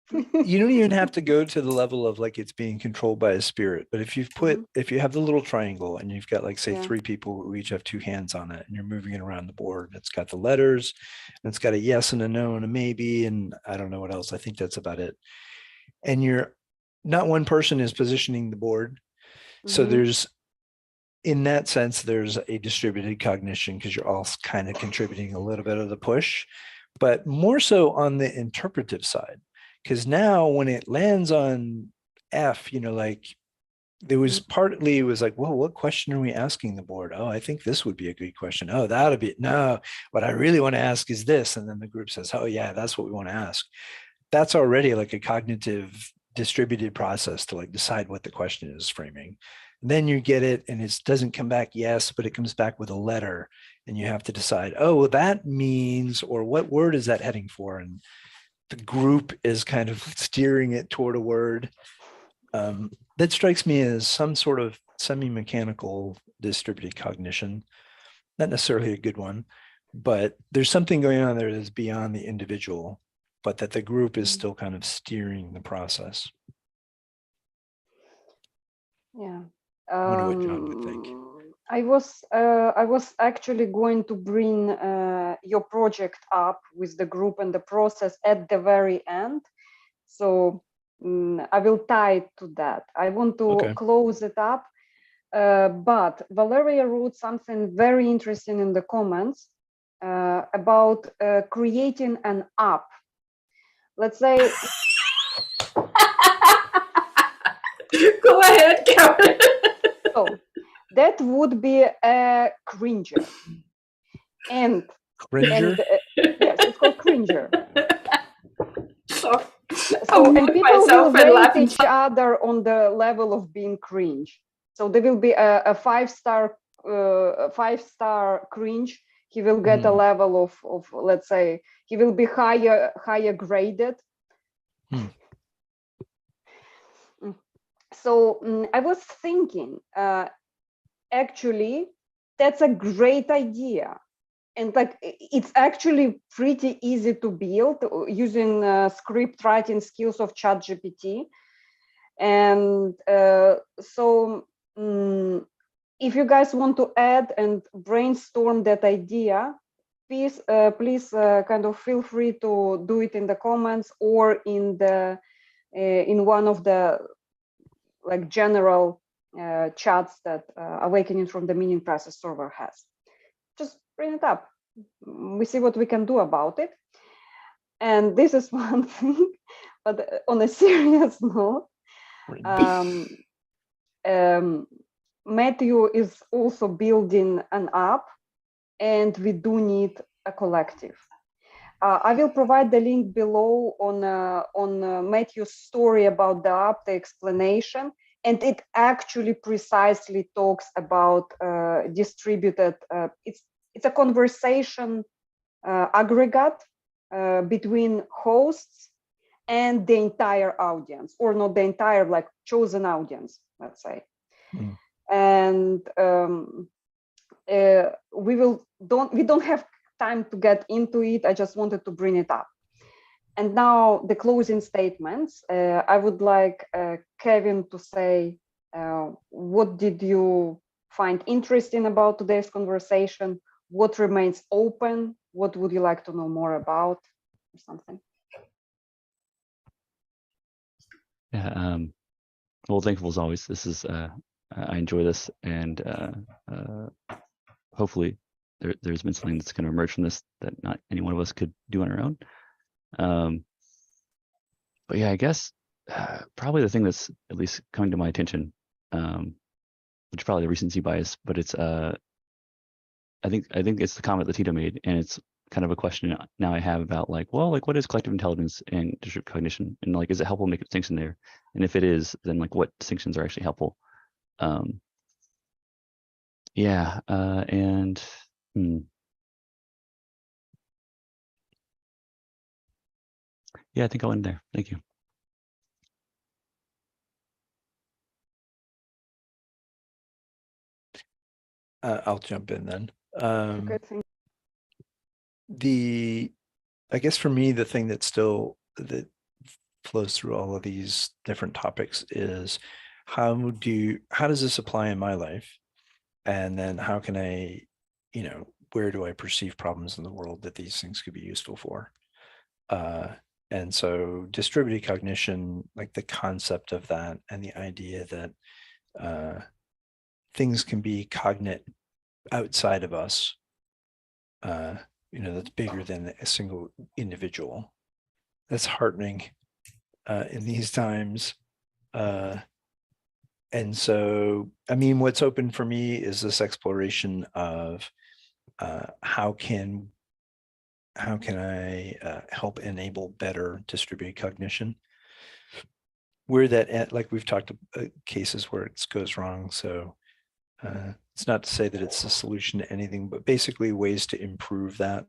You don't even have to go to the level of like it's being controlled by a spirit. But if you have the little triangle and you've got like say 3 people who each have 2 hands on it, and you're moving it around the board, it's got the letters, and it's got a yes and a no and a maybe, and I don't know what else. I think that's about it. And you're not one person is positioning the board. So there's, in that sense, there's a distributed cognition because you're all kind of contributing a little bit of the push, but more so on the interpretive side. Because now when it lands on F, like there was partly, it was like, well, what question are we asking the board? Oh, I think this would be a good question. Oh, that would be, no, what I really want to ask is this. And then the group says, oh yeah, that's what we want to ask. That's already like a cognitive distributed process to like decide what the question is framing. And then you get it and it doesn't come back yes, but it comes back with a letter, and you have to decide, oh, well, that means, or what word is that heading for? And the group is kind of steering it toward a word. That strikes me as some sort of semi-mechanical distributed cognition, not necessarily a good one, but there's something going on there that's beyond the individual, but that the group is still kind of steering the process. Yeah. I wonder what John would think. I was actually going to bring your project up with the group and the process at the very end. So I will tie it to that. I want to close it up. But Valeria wrote something very interesting in the comments about creating an app. Let's say. Go ahead, Karen. So that would be a cringer. And Cringer? Yes, it's called cringer. So and people will rate each other on the level of being cringe. So there will be a 5-star cringe. He will get a level of let's say he will be higher graded. So I was thinking, actually, that's a great idea. And like, it's actually pretty easy to build using script writing skills of ChatGPT. And so if you guys want to add and brainstorm that idea, please kind of feel free to do it in the comments or in one of the like general chats that Awakening from the Meaning Process server has. Just bring it up. We see what we can do about it. And this is one thing. but on a serious note, Matthew is also building an app, and we do need a collective. I will provide the link below on Matthew's story about the app, the explanation, and it actually precisely talks about distributed. It's a conversation aggregate between hosts and the entire audience, or not the entire, like chosen audience, let's say. And we don't have time to get into it. I just wanted to bring it up. And now the closing statements. I would like Kevin to say, what did you find interesting about today's conversation? What remains open? What would you like to know more about, or something? Yeah. Well, thankful as always. This is I enjoy this, and hopefully there's been something that's going to emerge from this that not any one of us could do on our own. But yeah, I guess probably the thing that's at least coming to my attention, which is probably the recency bias, but it's I think it's the comment that Tito made, and it's kind of a question now I have about like, well, like what is collective intelligence and distributed cognition, and like is it helpful to make a distinction there? And if it is, then like what distinctions are actually helpful? Yeah, and yeah, I think I'll end there. Thank you. I'll jump in then. Okay, thank I guess for me, the thing that flows through all of these different topics is how does this apply in my life? And then how can I, where do I perceive problems in the world that these things could be useful for? And so distributed cognition, like the concept of that and the idea that things can be cognate outside of us, that's bigger than a single individual. That's heartening in these times. And so, I mean, what's open for me is this exploration of how can I help enable better distributed cognition? Where that, like we've talked about cases where it goes wrong. So it's not to say that it's the solution to anything, but basically ways to improve that,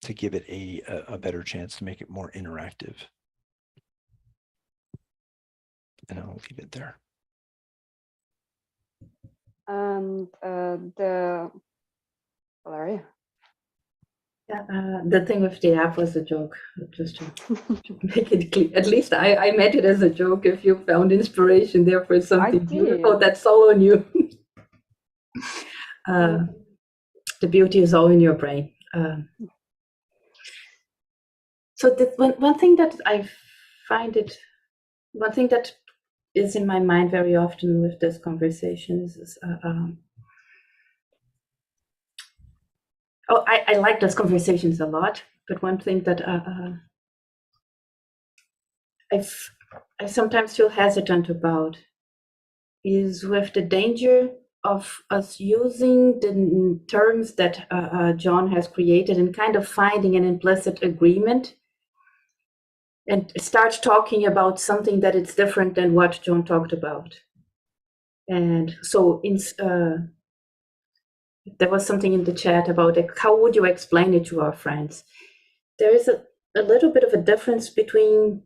to give it a better chance, to make it more interactive. And I'll leave it there. And Valeria. Yeah, the thing with the app was a joke, just to make it clear. At least I meant it as a joke. If you found inspiration there for something beautiful, that's all on you. The beauty is all in your brain. So one thing that I find one thing that is in my mind very often with this conversation is I like those conversations a lot, but one thing that I sometimes feel hesitant about is with the danger of us using the terms that John has created and kind of finding an implicit agreement and start talking about something that is different than what John talked about. And so there was something in the chat about how would you explain it to our friends? There is a little bit of a difference between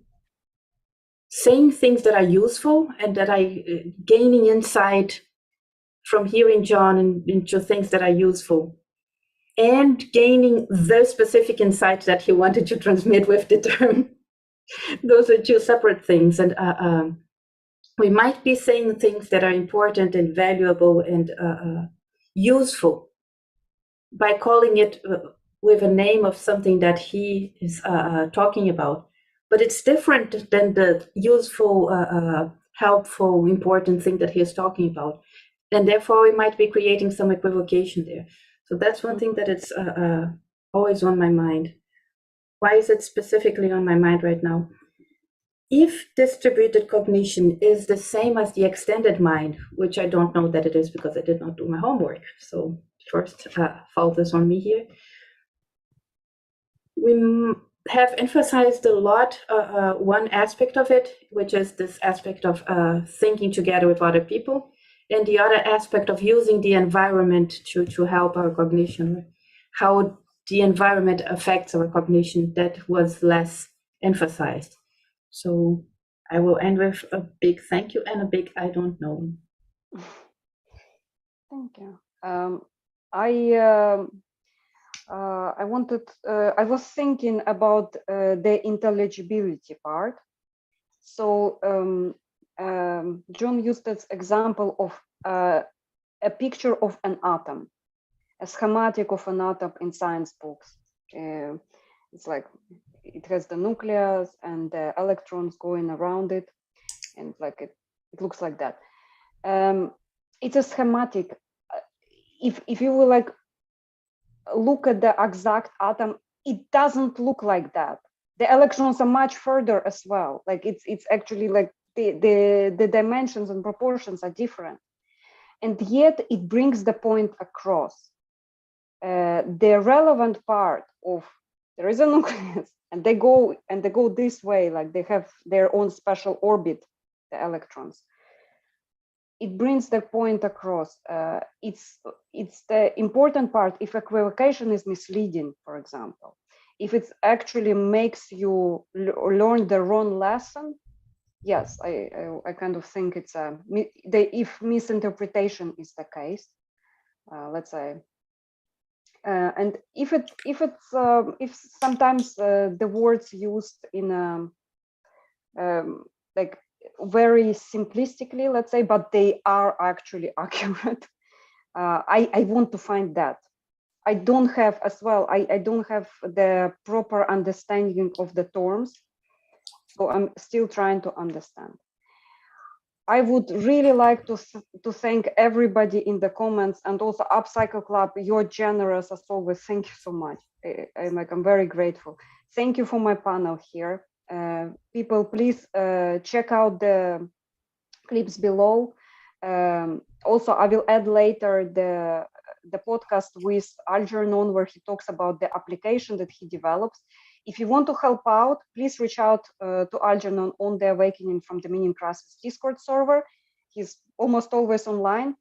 saying things that are useful and that I gaining insight from hearing John and into things that are useful, and gaining the specific insight that he wanted to transmit with the term. Those are two separate things. And we might be saying things that are important and valuable and useful by calling it with a name of something that he is talking about. But it's different than the useful, helpful, important thing that he is talking about. And therefore, we might be creating some equivocation there. So that's one thing that it's always on my mind. Why is it specifically on my mind right now? if distributed cognition is the same as the extended mind, which I don't know that it is because I did not do my homework, so first fault is on me here. We have emphasized a lot one aspect of it, which is this aspect of thinking together with other people, and the other aspect of using the environment to help our cognition, how the environment affects our cognition. That was less emphasized. So I will end with a big thank you and a big I don't know. Thank you. I was thinking about the intelligibility part. So John used this example of a picture of an atom, a schematic of an atom in science books. It's like it has the nucleus and the electrons going around it, and like it looks like that. It's a schematic. If you will like look at the exact atom, it doesn't look like that. The electrons are much further as well. Like it's actually like the dimensions and proportions are different, and yet it brings the point across. The relevant part of there is a nucleus, and they go this way, like they have their own special orbit, the electrons. It brings the point across. It's the important part. If equivocation is misleading, for example, if it actually makes you learn the wrong lesson, yes, I kind of think it's if misinterpretation is the case, let's say, and if sometimes the words used in like very simplistically, let's say, but they are actually accurate. I want to find that. I don't have as well. I don't have the proper understanding of the terms, so I'm still trying to understand. I would really like to thank everybody in the comments, and also Upcycle Club. You're generous as always. Thank you so much. I'm very grateful. Thank you for my panel here. People, please check out the clips below. Also, I will add later the podcast with Algernon, where he talks about the application that he develops. If you want to help out, please reach out to Algernon on the Awakening from the Meaning Crisis Discord server. He's almost always online.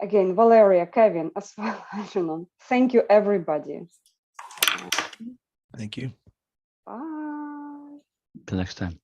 Again, Valeria, Kevin, as well, Algernon. Thank you, everybody. Thank you. Bye. Till next time.